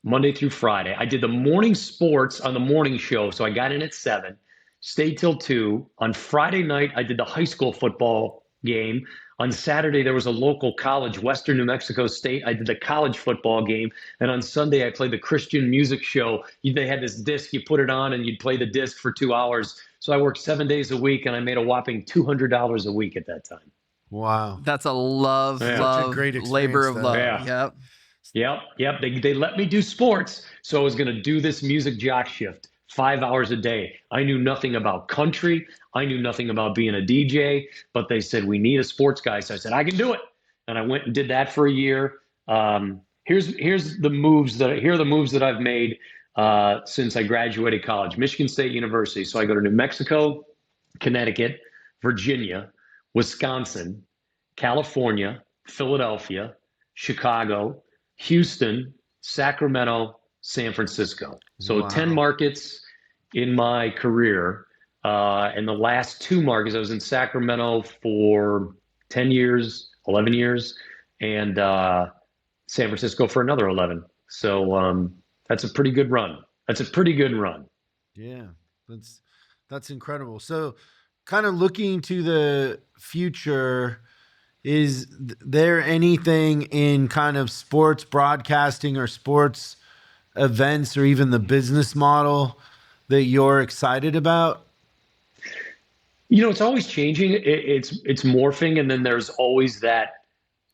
Speaker 3: Monday through Friday. I did the morning sports on the morning show. So I got in at 7, stayed till 2. On Friday night, I did the high school football game. On Saturday, there was a local college, Western New Mexico State. I did the college football game. And on Sunday, I played the Christian music show. They had this disc, you put it on and you'd play the disc for 2 hours. So I worked 7 days a week and I made a whopping $200 a week at that time.
Speaker 1: Wow.
Speaker 2: That's a
Speaker 1: great
Speaker 2: labor of love.
Speaker 3: Yeah. Yep. They let me do sports. So I was going to do this music jock shift 5 hours a day. I knew nothing about country. I knew nothing about being a DJ, but they said, we need a sports guy. So I said, I can do it. And I went and did that for a year. Here's the moves that I've made since I graduated college. Michigan State University. So I go to New Mexico, Connecticut, Virginia, Wisconsin, California, Philadelphia, Chicago, Houston, Sacramento, San Francisco. So
Speaker 1: Wow.
Speaker 3: 10 markets in my career. And the last 2 markets, I was in Sacramento for 10 years, 11 years, and San Francisco for another 11. So that's a pretty good run.
Speaker 1: Yeah, that's incredible. So, kind of looking to the future, is there anything in kind of sports broadcasting or sports events or even the business model that you're excited about?
Speaker 3: It's always changing. It's morphing, and then there's always that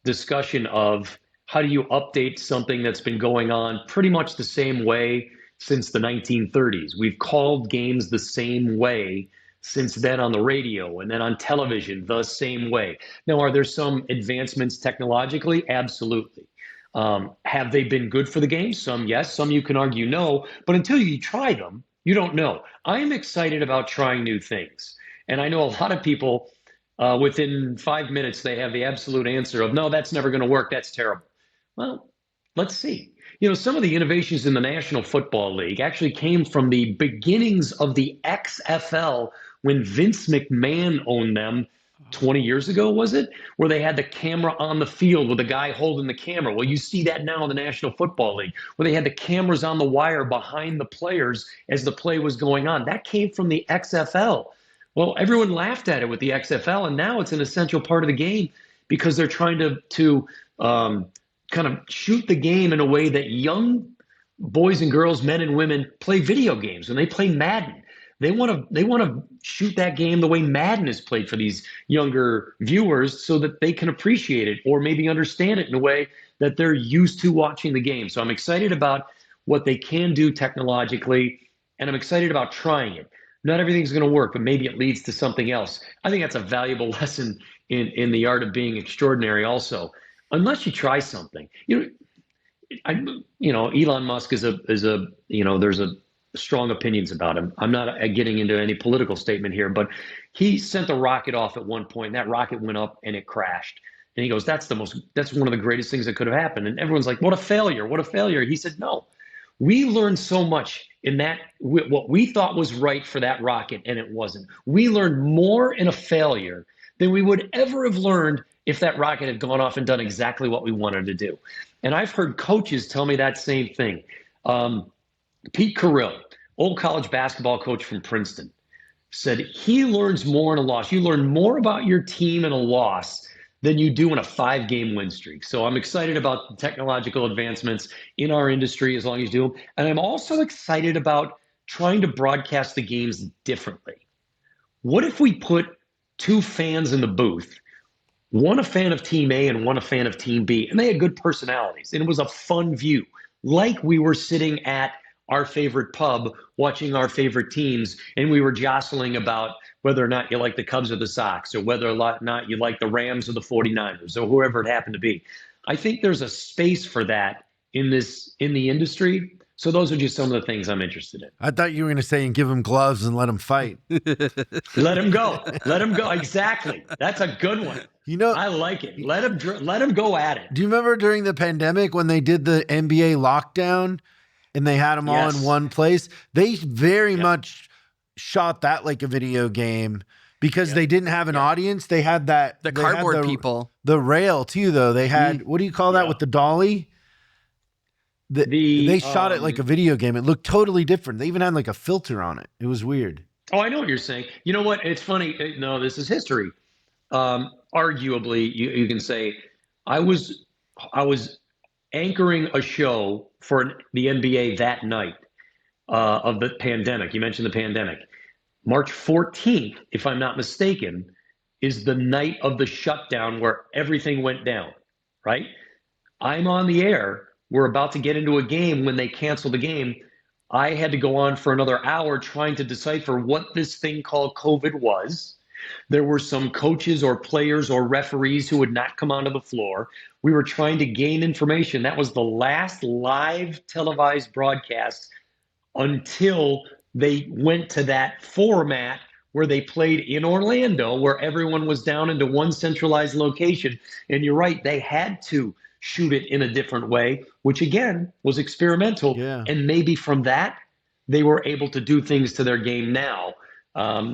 Speaker 3: discussion of how do you update something that's been going on pretty much the same way since the 1930s. We've called games the same way since then on the radio and then on television the same way. Now, are there some advancements technologically? Absolutely. Have they been good for the game? Some yes, some you can argue no, but until you try them, you don't know. I am excited about trying new things. And I know a lot of people, within 5 minutes, they have the absolute answer of, no, that's never going to work. That's terrible. Well, let's see. Some of the innovations in the National Football League actually came from the beginnings of the XFL when Vince McMahon owned them 20 years ago, was it? Where they had the camera on the field with a guy holding the camera. Well, you see that now in the National Football League, where they had the cameras on the wire behind the players as the play was going on. That came from the XFL. Well, everyone laughed at it with the XFL, and now it's an essential part of the game because they're trying to kind of shoot the game in a way that young boys and girls, men and women, play video games. When they play Madden, they want to shoot that game the way Madden is played for these younger viewers, so that they can appreciate it or maybe understand it in a way that they're used to watching the game. So I'm excited about what they can do technologically, and I'm excited about trying it. Not everything's going to work, but maybe it leads to something else. I think that's a valuable lesson in the art of being extraordinary also. Unless you try something, Elon Musk there's a strong opinions about him. I'm not getting into any political statement here, but he sent a rocket off at one point, and that rocket went up and it crashed. And he goes, that's one of the greatest things that could have happened. And everyone's like, what a failure, what a failure. He said, no, we learned so much in that, what we thought was right for that rocket, and it wasn't. We learned more in a failure than we would ever have learned if that rocket had gone off and done exactly what we wanted to do. And I've heard coaches tell me that same thing. Pete Carrill, old college basketball coach from Princeton, said he learns more in a loss. You learn more about your team in a loss than you do in a 5-game win streak. So I'm excited about the technological advancements in our industry as long as you do them. And I'm also excited about trying to broadcast the games differently. What if we put 2 fans in the booth, one a fan of Team A and one a fan of Team B, and they had good personalities, and it was a fun view, like we were sitting at our favorite pub watching our favorite teams, and we were jostling about whether or not you like the Cubs or the Sox, or whether or not you like the Rams or the 49ers, or whoever it happened to be. I think there's a space for that in the industry. So those are just some of the things I'm interested in.
Speaker 1: I thought you were going to say, and give him gloves and let him fight.
Speaker 3: Let him go. Let him go. Exactly. That's a good one. I like it. Let him go at it.
Speaker 1: Do you remember during the pandemic when they did the NBA lockdown and they had them all in one place? They very much shot that like a video game because they didn't have an audience. They had
Speaker 2: the cardboard people.
Speaker 1: The rail too, though. They had, what do you call that with the dolly? They shot it like a video game. It looked totally different. They even had like a filter on it. It was weird.
Speaker 3: Oh, I know what you're saying. You know what? It's funny. No, this is history. Arguably, you can say I was anchoring a show for the NBA that night of the pandemic. You mentioned the pandemic. March 14th, if I'm not mistaken, is the night of the shutdown where everything went down, right? I'm on the air. We're about to get into a game when they canceled the game. I had to go on for another hour trying to decipher what this thing called COVID was. There were some coaches or players or referees who would not come onto the floor. We were trying to gain information. That was the last live televised broadcast until they went to that format where they played in Orlando, where everyone was down into one centralized location. And you're right, they had to shoot it in a different way, which again was experimental.
Speaker 1: Yeah.
Speaker 3: And maybe from that, they were able to do things to their game now.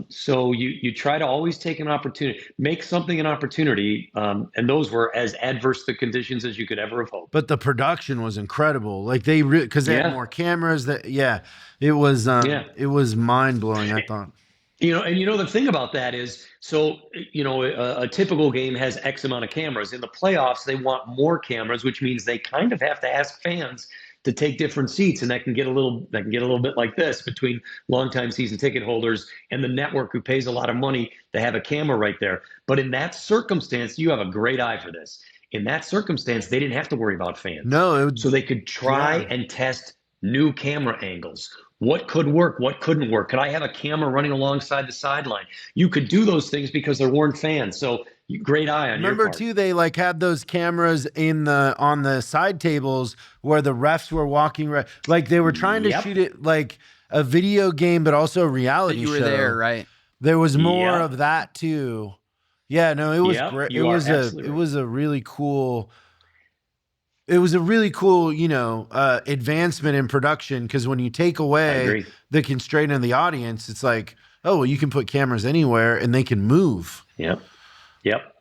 Speaker 3: So you try to always take an opportunity, make something an opportunity, and those were as adverse the conditions as you could ever have hoped.
Speaker 1: But the production was incredible. Like they because they had more cameras. It was mind blowing. I thought.
Speaker 3: The thing about that is, so a typical game has X amount of cameras. In the playoffs, they want more cameras, which means they kind of have to ask fans to take different seats, and that can get a little bit like this between longtime season ticket holders and the network who pays a lot of money to have a camera right there. But in that circumstance, you have a great eye for this. In that circumstance, they didn't have to worry about fans.
Speaker 1: No,
Speaker 3: so they could try and test new camera angles. What could work? What couldn't work? Could I have a camera running alongside the sideline? You could do those things because there weren't fans. So great eye on your part.
Speaker 1: Remember too, they like had those cameras on the side tables where the refs were walking, like they were trying to shoot it like a video game, but also a reality show.
Speaker 2: You were there, right?
Speaker 1: There was more of that too. Yeah, no, it was great. It was a really cool. It was a really cool, advancement in production, because when you take away the constraint of the audience, it's like, oh, well, you can put cameras anywhere and they can move.
Speaker 3: Yep.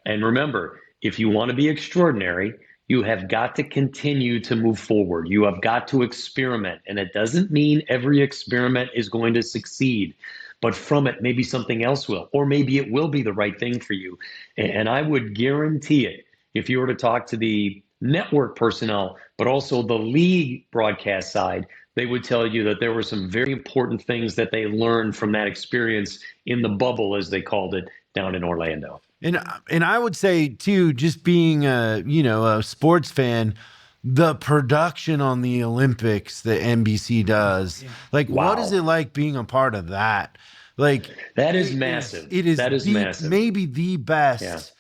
Speaker 3: And remember, if you want to be extraordinary, you have got to continue to move forward. You have got to experiment. And it doesn't mean every experiment is going to succeed, but from it, maybe something else will, or maybe it will be the right thing for you. And I would guarantee it, if you were to talk to the network personnel, but also the league broadcast side, they would tell you that there were some very important things that they learned from that experience in the bubble, as they called it, down in Orlando.
Speaker 1: And I would say too, just being a sports fan, the production on the Olympics that NBC does, what is it like being a part of that? Like
Speaker 3: that is massive.
Speaker 1: It is massive. Maybe the best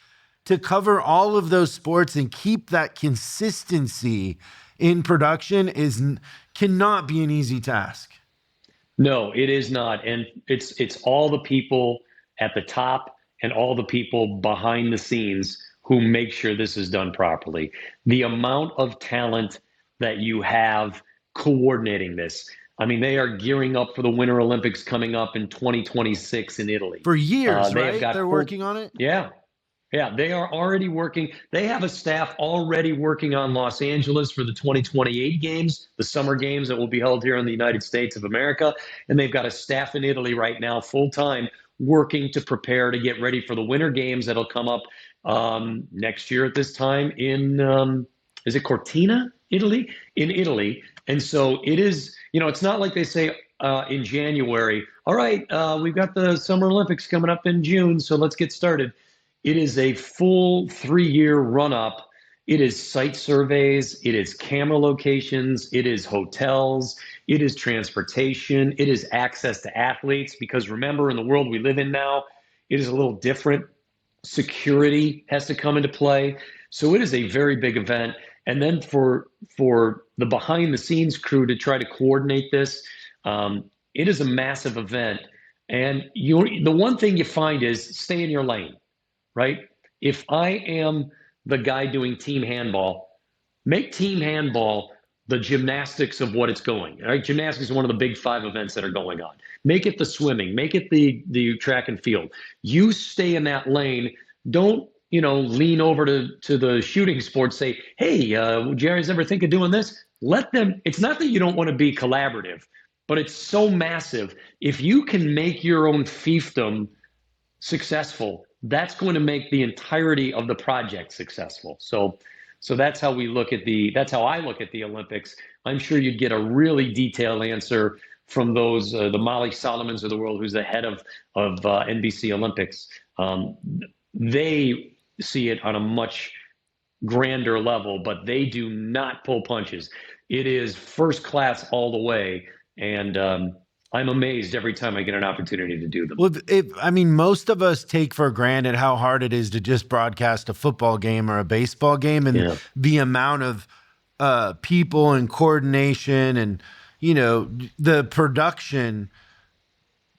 Speaker 1: to cover all of those sports and keep that consistency in production cannot be an easy task.
Speaker 3: No, it is not. And it's all the people at the top and all the people behind the scenes who make sure this is done properly. The amount of talent that you have coordinating this. I mean, they are gearing up for the Winter Olympics coming up in 2026 in Italy.
Speaker 1: For years, right? They're working on it?
Speaker 3: Yeah. Yeah, they are already working. They have a staff already working on Los Angeles for the 2028 games, the summer games that will be held here in the United States of America. And they've got a staff in Italy right now, full-time, working to prepare to get ready for the winter games that'll come up next year at this time in, is it Cortina, Italy? In Italy. And so it is, it's not like they say in January, all right, we've got the Summer Olympics coming up in June, so let's get started. It is a full 3-year run-up. It is site surveys. It is camera locations. It is hotels. It is transportation. It is access to athletes. Because remember, in the world we live in now, it is a little different. Security has to come into play. So it is a very big event. And then for the behind-the-scenes crew to try to coordinate this, it is a massive event. And the one thing you find is stay in your lane. Right? If I am the guy doing team handball, make team handball the gymnastics of what it's going. Right? Gymnastics is one of the big 5 events that are going on. Make it the swimming, make it the track and field. You stay in that lane. Don't, lean over to the shooting sports, say, hey, would you guys ever think of doing this? Let them, it's not that you don't want to be collaborative, but it's so massive. If you can make your own fiefdom successful, that's going to make the entirety of the project successful. So that's how I look at the Olympics. I'm sure you'd get a really detailed answer from those, the Molly Solomons of the world, who's the head of NBC Olympics. They see it on a much grander level, but they do not pull punches. It is first class all the way. And I'm amazed every time I get an opportunity to do them.
Speaker 1: Well, I mean, most of us take for granted how hard it is to just broadcast a football game or a baseball game, and the amount of people and coordination and, the production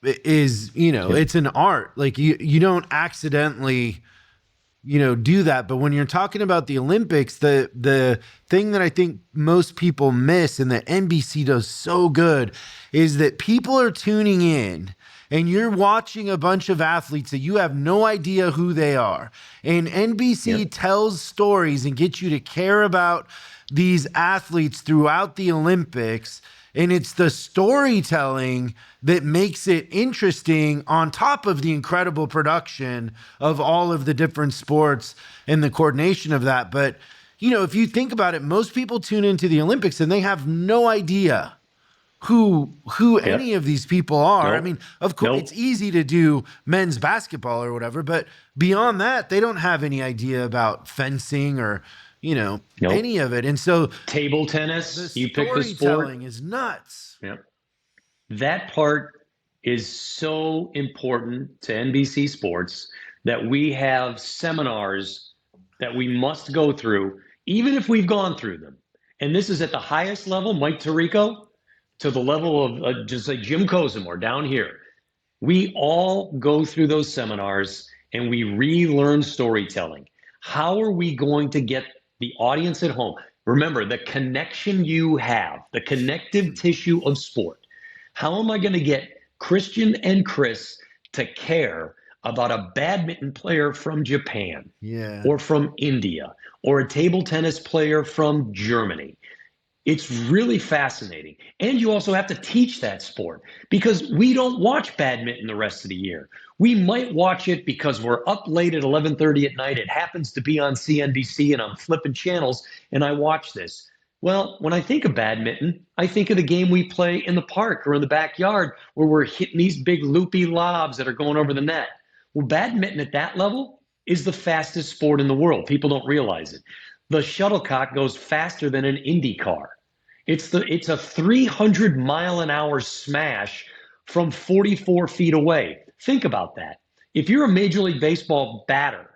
Speaker 1: is, it's an art. Like you don't accidentally, do that. But when you're talking about the Olympics, the thing that I think most people miss and that NBC does so good is that people are tuning in and you're watching a bunch of athletes that you have no idea who they are. And NBC tells stories and gets you to care about these athletes throughout the Olympics. And it's the storytelling that makes it interesting on top of the incredible production of all of the different sports and the coordination of that. But, if you think about it, most people tune into the Olympics and they have no idea who any of these people are.
Speaker 3: Nope.
Speaker 1: I mean, of course, it's easy to do men's basketball or whatever, but beyond that, they don't have any idea about fencing or any of it. And so
Speaker 3: table tennis, you pick the sport.
Speaker 1: Storytelling is nuts.
Speaker 3: Yeah. That part is so important to NBC Sports that we have seminars that we must go through, even if we've gone through them. And this is at the highest level, Mike Tirico, to the level of just like Jim Kozimor down here. We all go through those seminars and we relearn storytelling. How are we going to get the audience at home? Remember, the connection you have, the connective tissue of sport. How am I going to get Christian and Chris to care about a badminton player from Japan or from India or a table tennis player from Germany? It's really fascinating. And you also have to teach that sport because we don't watch badminton the rest of the year. We might watch it because we're up late at 11:30 at night. It happens to be on CNBC and I'm flipping channels and I watch this. Well, when I think of badminton, I think of the game we play in the park or in the backyard where we're hitting these big loopy lobs that are going over the net. Well, badminton at that level is the fastest sport in the world. People don't realize it. The shuttlecock goes faster than an Indy car. It's a 300 mile an hour smash from 44 feet away. Think about that. If you're a Major League Baseball batter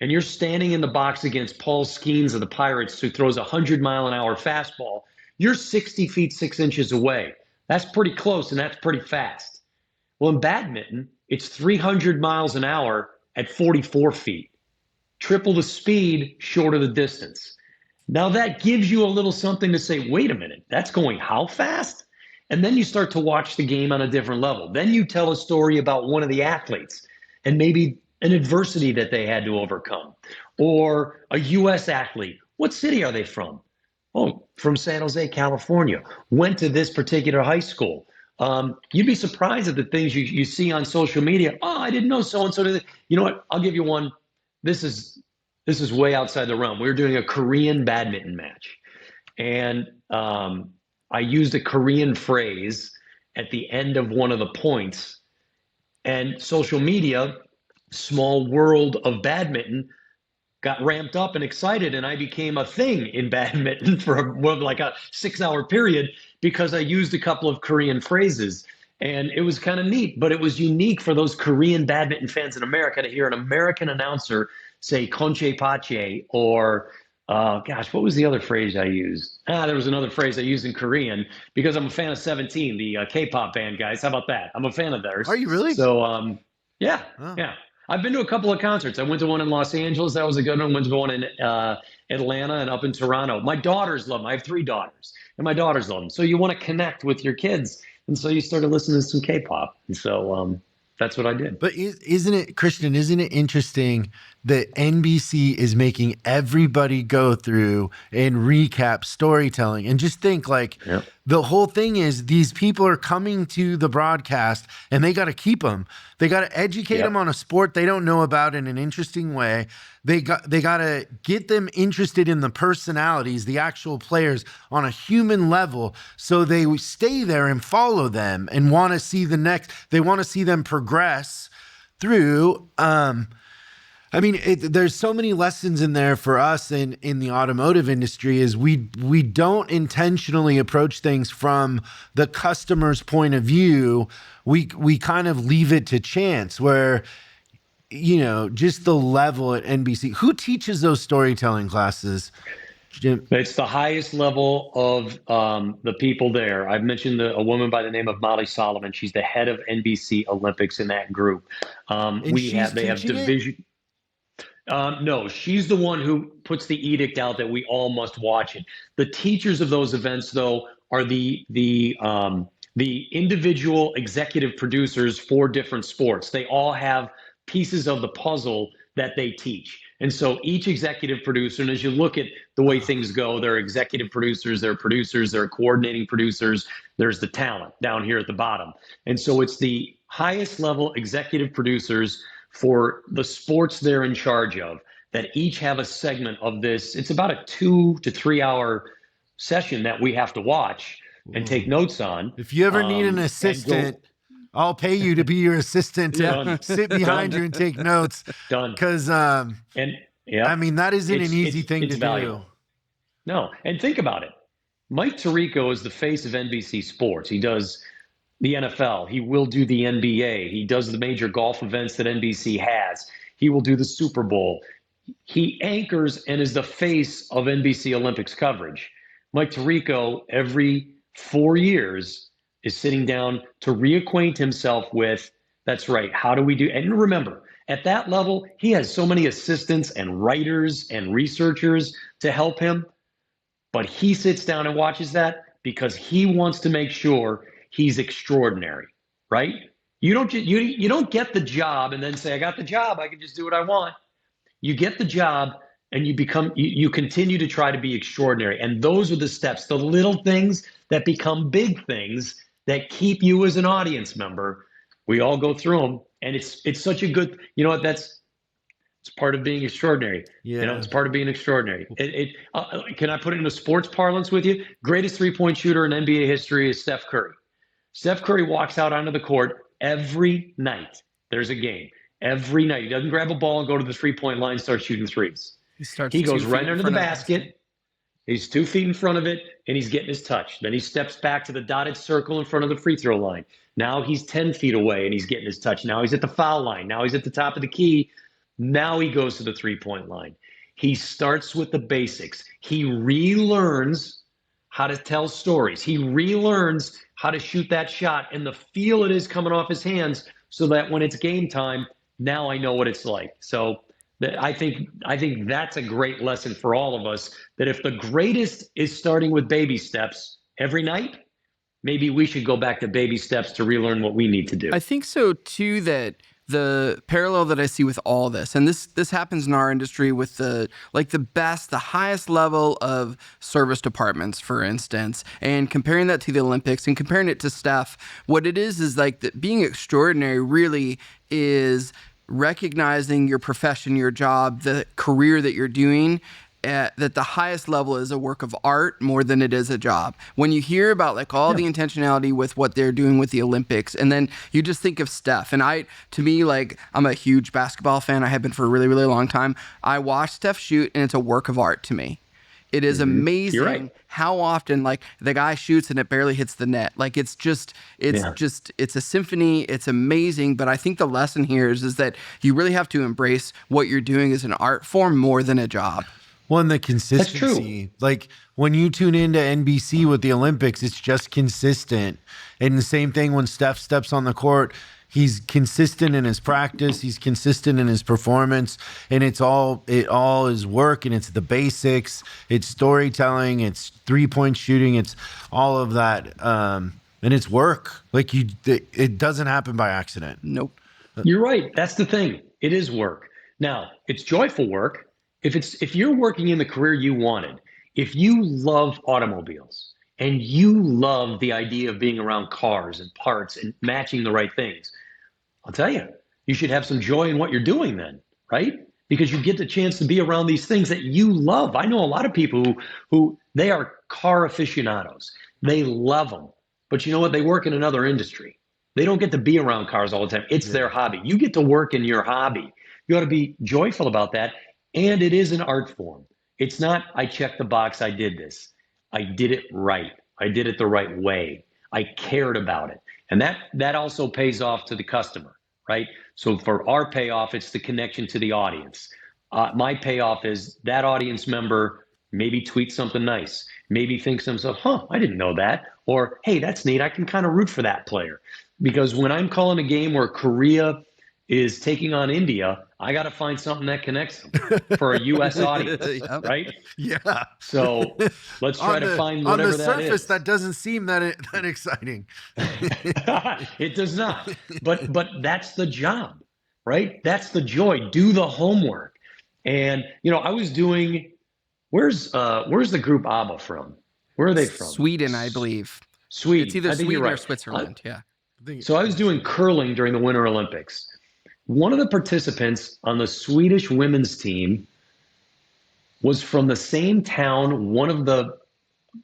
Speaker 3: and you're standing in the box against Paul Skeens of the Pirates who throws a 100 mile an hour fastball, you're 60 feet 6 inches away. That's pretty close and that's pretty fast. Well, in badminton, it's 300 miles an hour at 44 feet. Triple the speed, shorter the distance. Now that gives you a little something to say, wait a minute, that's going how fast? And then you start to watch the game on a different level. Then you tell a story about one of the athletes and maybe an adversity that they had to overcome. Or a U.S. athlete. What city are they from? Oh, from San Jose, California. Went to this particular high school. You'd be surprised at the things you see on social media. Oh, I didn't know so-and-so did it. You know what? I'll give you one. This is way outside the realm. We were doing a Korean badminton match. And I used a Korean phrase at the end of one of the points. And social media, small world of badminton, got ramped up and excited. And I became a thing in badminton for like a 6-hour period because I used a couple of Korean phrases. And it was kind of neat, but it was unique for those Korean badminton fans in America to hear an American announcer say "konche pache" or what was the other phrase I used? There was another phrase I used in Korean because I'm a fan of 17, the K-pop band, guys. How about that? I'm a fan of theirs.
Speaker 1: Are you really?
Speaker 3: So, yeah. I've been to a couple of concerts. I went to one in Los Angeles. That was a good one. Went to one in Atlanta and up in Toronto. My daughters love them. I have 3 daughters, and my daughters love them. So you want to connect with your kids. And so you started listening to some K-pop. And so that's what I did.
Speaker 1: But isn't it, Christian, isn't it interesting that NBC is making everybody go through and recap storytelling? And just think the whole thing is these people are coming to the broadcast and they got to keep them. They got to educate them on a sport they don't know about in an interesting way. They got to get them interested in the personalities, the actual players on a human level, so they stay there and follow them and want to see they want to see them progress through. I mean, there's so many lessons in there for us in the automotive industry is we don't intentionally approach things from the customer's point of view. We kind of leave it to chance where, just the level at NBC. Who teaches those storytelling classes, Jim?
Speaker 3: It's the highest level of the people there. I've mentioned a woman by the name of Molly Solomon. She's the head of NBC Olympics in that group.
Speaker 1: And
Speaker 3: They have division. No, she's the one who puts the edict out that we all must watch it. The teachers of those events, though, are the individual executive producers for different sports. They all have pieces of the puzzle that they teach. And so each executive producer, and as you look at the way things go, there are executive producers, there are coordinating producers, there's the talent down here at the bottom. And so it's the highest level executive producers for the sports they're in charge of that each have a segment of this. It's about a 2 to 3 hour session that we have to watch and take notes on.
Speaker 1: If you ever need an assistant, I'll pay you to be your assistant to sit behind you and take notes.
Speaker 3: Done.
Speaker 1: Because, I mean, that isn't an easy thing to do.
Speaker 3: No. And think about it. Mike Tirico is the face of NBC Sports. He does the NFL. He will do the NBA. He does the major golf events that NBC has. He will do the Super Bowl. He anchors and is the face of NBC Olympics coverage. Mike Tirico, every 4 years, is sitting down to reacquaint himself with, that's right, how do we do? And remember, at that level, he has so many assistants and writers and researchers to help him. But he sits down and watches that because he wants to make sure he's extraordinary, right? You don't get the job and then say, I got the job, I can just do what I want. You get the job and you continue to try to be extraordinary. And those are the steps, the little things that become big things that keep you as an audience member. We all go through them, and it's such a good, it's part of being extraordinary.
Speaker 1: Yeah.
Speaker 3: It's part of being extraordinary. Can I put it in a sports parlance with you? Greatest three-point shooter in NBA history is Steph Curry. Steph Curry walks out onto the court every night. There's a game. Every night. He doesn't grab a ball and go to the three-point line and start shooting threes. He goes right under the basket. He's 2 feet in front of it, and he's getting his touch. Then he steps back to the dotted circle in front of the free throw line. Now he's 10 feet away, and he's getting his touch. Now he's at the foul line. Now he's at the top of the key. Now he goes to the three-point line. He starts with the basics. He relearns how to tell stories. He relearns how to shoot that shot and the feel it is coming off his hands so that when it's game time, now I know what it's like. So I think that's a great lesson for all of us, that if the greatest is starting with baby steps every night, maybe we should go back to baby steps to relearn what we need to do.
Speaker 2: I think so too, that the parallel that I see with all this, and this happens in our industry with the highest level of service departments, for instance, and comparing that to the Olympics and comparing it to Steph, what it is like that being extraordinary really is recognizing your profession, your job, the career that you're doing, that the highest level is a work of art more than it is a job. When you hear about the intentionality with what they're doing with the Olympics, and then you just think of Steph, and I'm a huge basketball fan. I have been for a really, really long time. I watch Steph shoot, and it's a work of art to me. It is amazing how often the guy shoots and it barely hits the net. It's a symphony. It's amazing. But I think the lesson here is that you really have to embrace what you're doing as an art form more than a job.
Speaker 1: Well, and the consistency, when you tune into NBC with the Olympics, it's just consistent. And the same thing when Steph steps on the court, he's consistent in his practice. He's consistent in his performance, and it all is work, and it's the basics. It's storytelling. It's 3-point shooting. It's all of that, and it's work. It doesn't happen by accident.
Speaker 2: Nope.
Speaker 3: You're right. That's the thing. It is work. Now, it's joyful work. If you're working in the career you wanted, if you love automobiles and you love the idea of being around cars and parts and matching the right things, I'll tell you, you should have some joy in what you're doing then, right? Because you get the chance to be around these things that you love. I know a lot of people who they are car aficionados. They love them. But you know what? They work in another industry. They don't get to be around cars all the time. It's their hobby. You get to work in your hobby. You ought to be joyful about that. And it is an art form. It's not, I checked the box, I did this. I did it right. I did it the right way. I cared about it. And that also pays off to the customer, right? So for our payoff, it's the connection to the audience. My payoff is that audience member maybe tweets something nice, maybe thinks to himself, I didn't know that. Or, hey, that's neat. I can kind of root for that player. Because when I'm calling a game where Korea is taking on India, I got to find something that connects them for a U.S. audience, right?
Speaker 1: Yeah.
Speaker 3: So let's try to find whatever that is.
Speaker 1: On the surface, that doesn't seem that exciting.
Speaker 3: It does not. But that's the job, right? That's the joy. Do the homework. And I was doing. Where's the group ABBA from? Where are they from?
Speaker 2: Sweden, I believe.
Speaker 3: Sweden.
Speaker 2: It's either Sweden
Speaker 3: right.
Speaker 2: or Switzerland. Yeah.
Speaker 3: So I was doing curling during the Winter Olympics. One of the participants on the Swedish women's team was from the same town one of the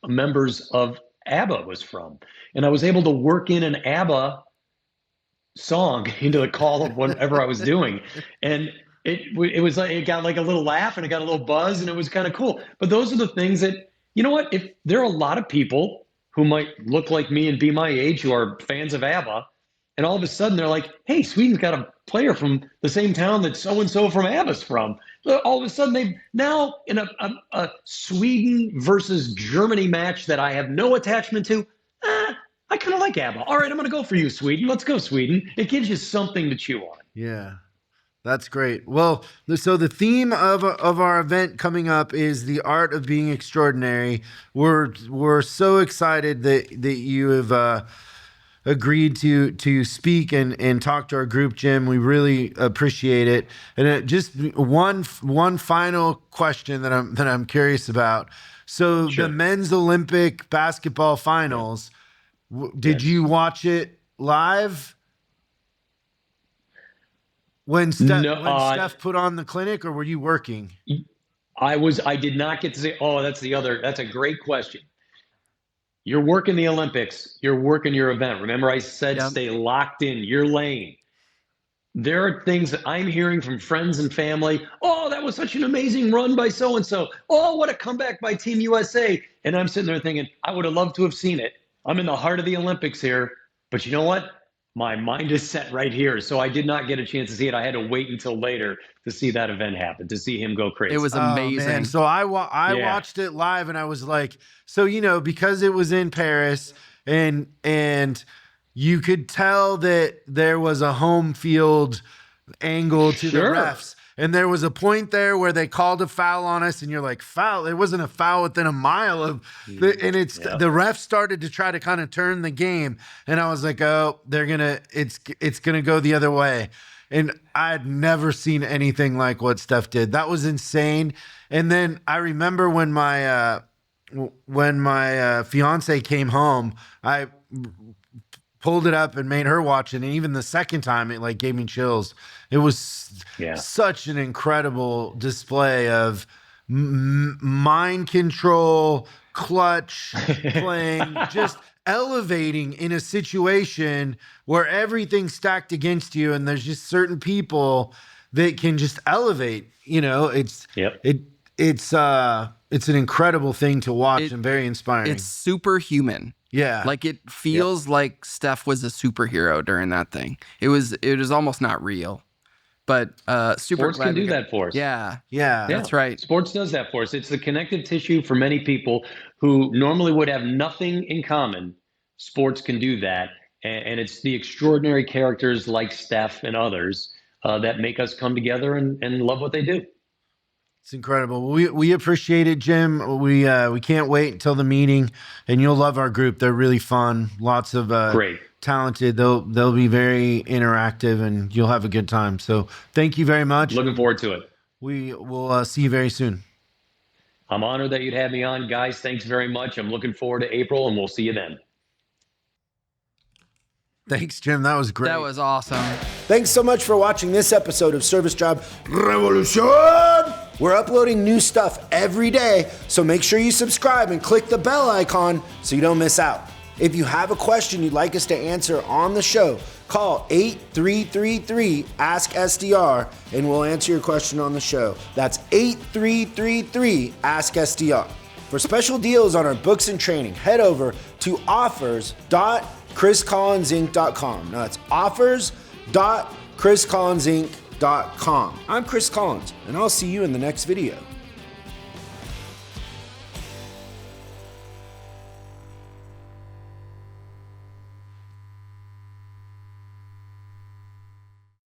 Speaker 3: members of ABBA was from. And I was able to work in an ABBA song into the call of whatever I was doing. And it was like, it got like a little laugh and it got a little buzz and it was kind of cool. But those are the things that, if there are a lot of people who might look like me and be my age who are fans of ABBA, and all of a sudden they're like, hey, Sweden's got a player from the same town that so-and-so from ABBA's from. So all of a sudden they've now in a Sweden versus Germany match that I have no attachment to, I kind of like ABBA. All right, I'm going to go for you, Sweden. Let's go, Sweden. It gives you something to chew on.
Speaker 1: Yeah. That's great. Well, so the theme of our event coming up is the art of being extraordinary. We're so excited that you have agreed to speak and talk to our group, Jim. We really appreciate it. And just one final question that I'm curious about. So
Speaker 3: Sure.
Speaker 1: The men's Olympic basketball finals, did you watch it live? When Steph put on the clinic, or were you working?
Speaker 3: I did not get to say, that's a great question. You're working the Olympics, you're working your event. Remember I said, Stay locked in your lane. There are things that I'm hearing from friends and family. Oh, that was such an amazing run by so-and-so. Oh, what a comeback by Team USA. And I'm sitting there thinking, I would have loved to have seen it. I'm in the heart of the Olympics here, but you know what? My mind is set right here. So I did not get a chance to see it. I had to wait until later to see that event happen, to see him go crazy.
Speaker 2: It was amazing.
Speaker 1: Man. So I watched it live and I was like, because it was in Paris and you could tell that there was a home field angle to the refs. And there was a point there where they called a foul on us, and you're like, foul? It wasn't a foul within a mile of, the refs started to try to kind of turn the game, and I was like, oh, it's gonna go the other way. And I'd never seen anything like what Steph did. That was insane. And then I remember when my fiance came home, I pulled it up and made her watch it. And even the second time, it like gave me chills. It was such an incredible display of mind control, clutch playing, just elevating in a situation where everything's stacked against you. And there's just certain people that can just elevate, it's an incredible thing to watch and very inspiring.
Speaker 2: It's superhuman.
Speaker 1: Yeah.
Speaker 2: Like it feels like Steph was a superhero during that thing. It was almost not real. But
Speaker 3: sports can do that for us.
Speaker 2: Yeah, that's right.
Speaker 3: Sports does that for us. It's the connective tissue for many people who normally would have nothing in common. Sports can do that. And it's the extraordinary characters like Steph and others that make us come together and love what they do.
Speaker 1: It's incredible. We appreciate it, Jim. We can't wait until the meeting, and you'll love our group. They're really fun. Lots of
Speaker 3: great,
Speaker 1: talented. They'll be very interactive, and you'll have a good time. So thank you very much.
Speaker 3: Looking forward to it.
Speaker 1: We will see you very soon.
Speaker 3: I'm honored that you'd have me on, guys. Thanks very much. I'm looking forward to April, and we'll see you then.
Speaker 1: Thanks, Jim. That was great.
Speaker 2: That was awesome.
Speaker 1: Thanks so much for watching this episode of Service Job Revolution. We're uploading new stuff every day, so make sure you subscribe and click the bell icon so you don't miss out. If you have a question you'd like us to answer on the show, call 8333-ASK-SDR and we'll answer your question on the show. That's 8333-ASK-SDR. For special deals on our books and training, head over to offers.chriscollinsinc.com. Now that's offers.chriscollinsinc.com. I'm Chris Collins, and I'll see you in the next video.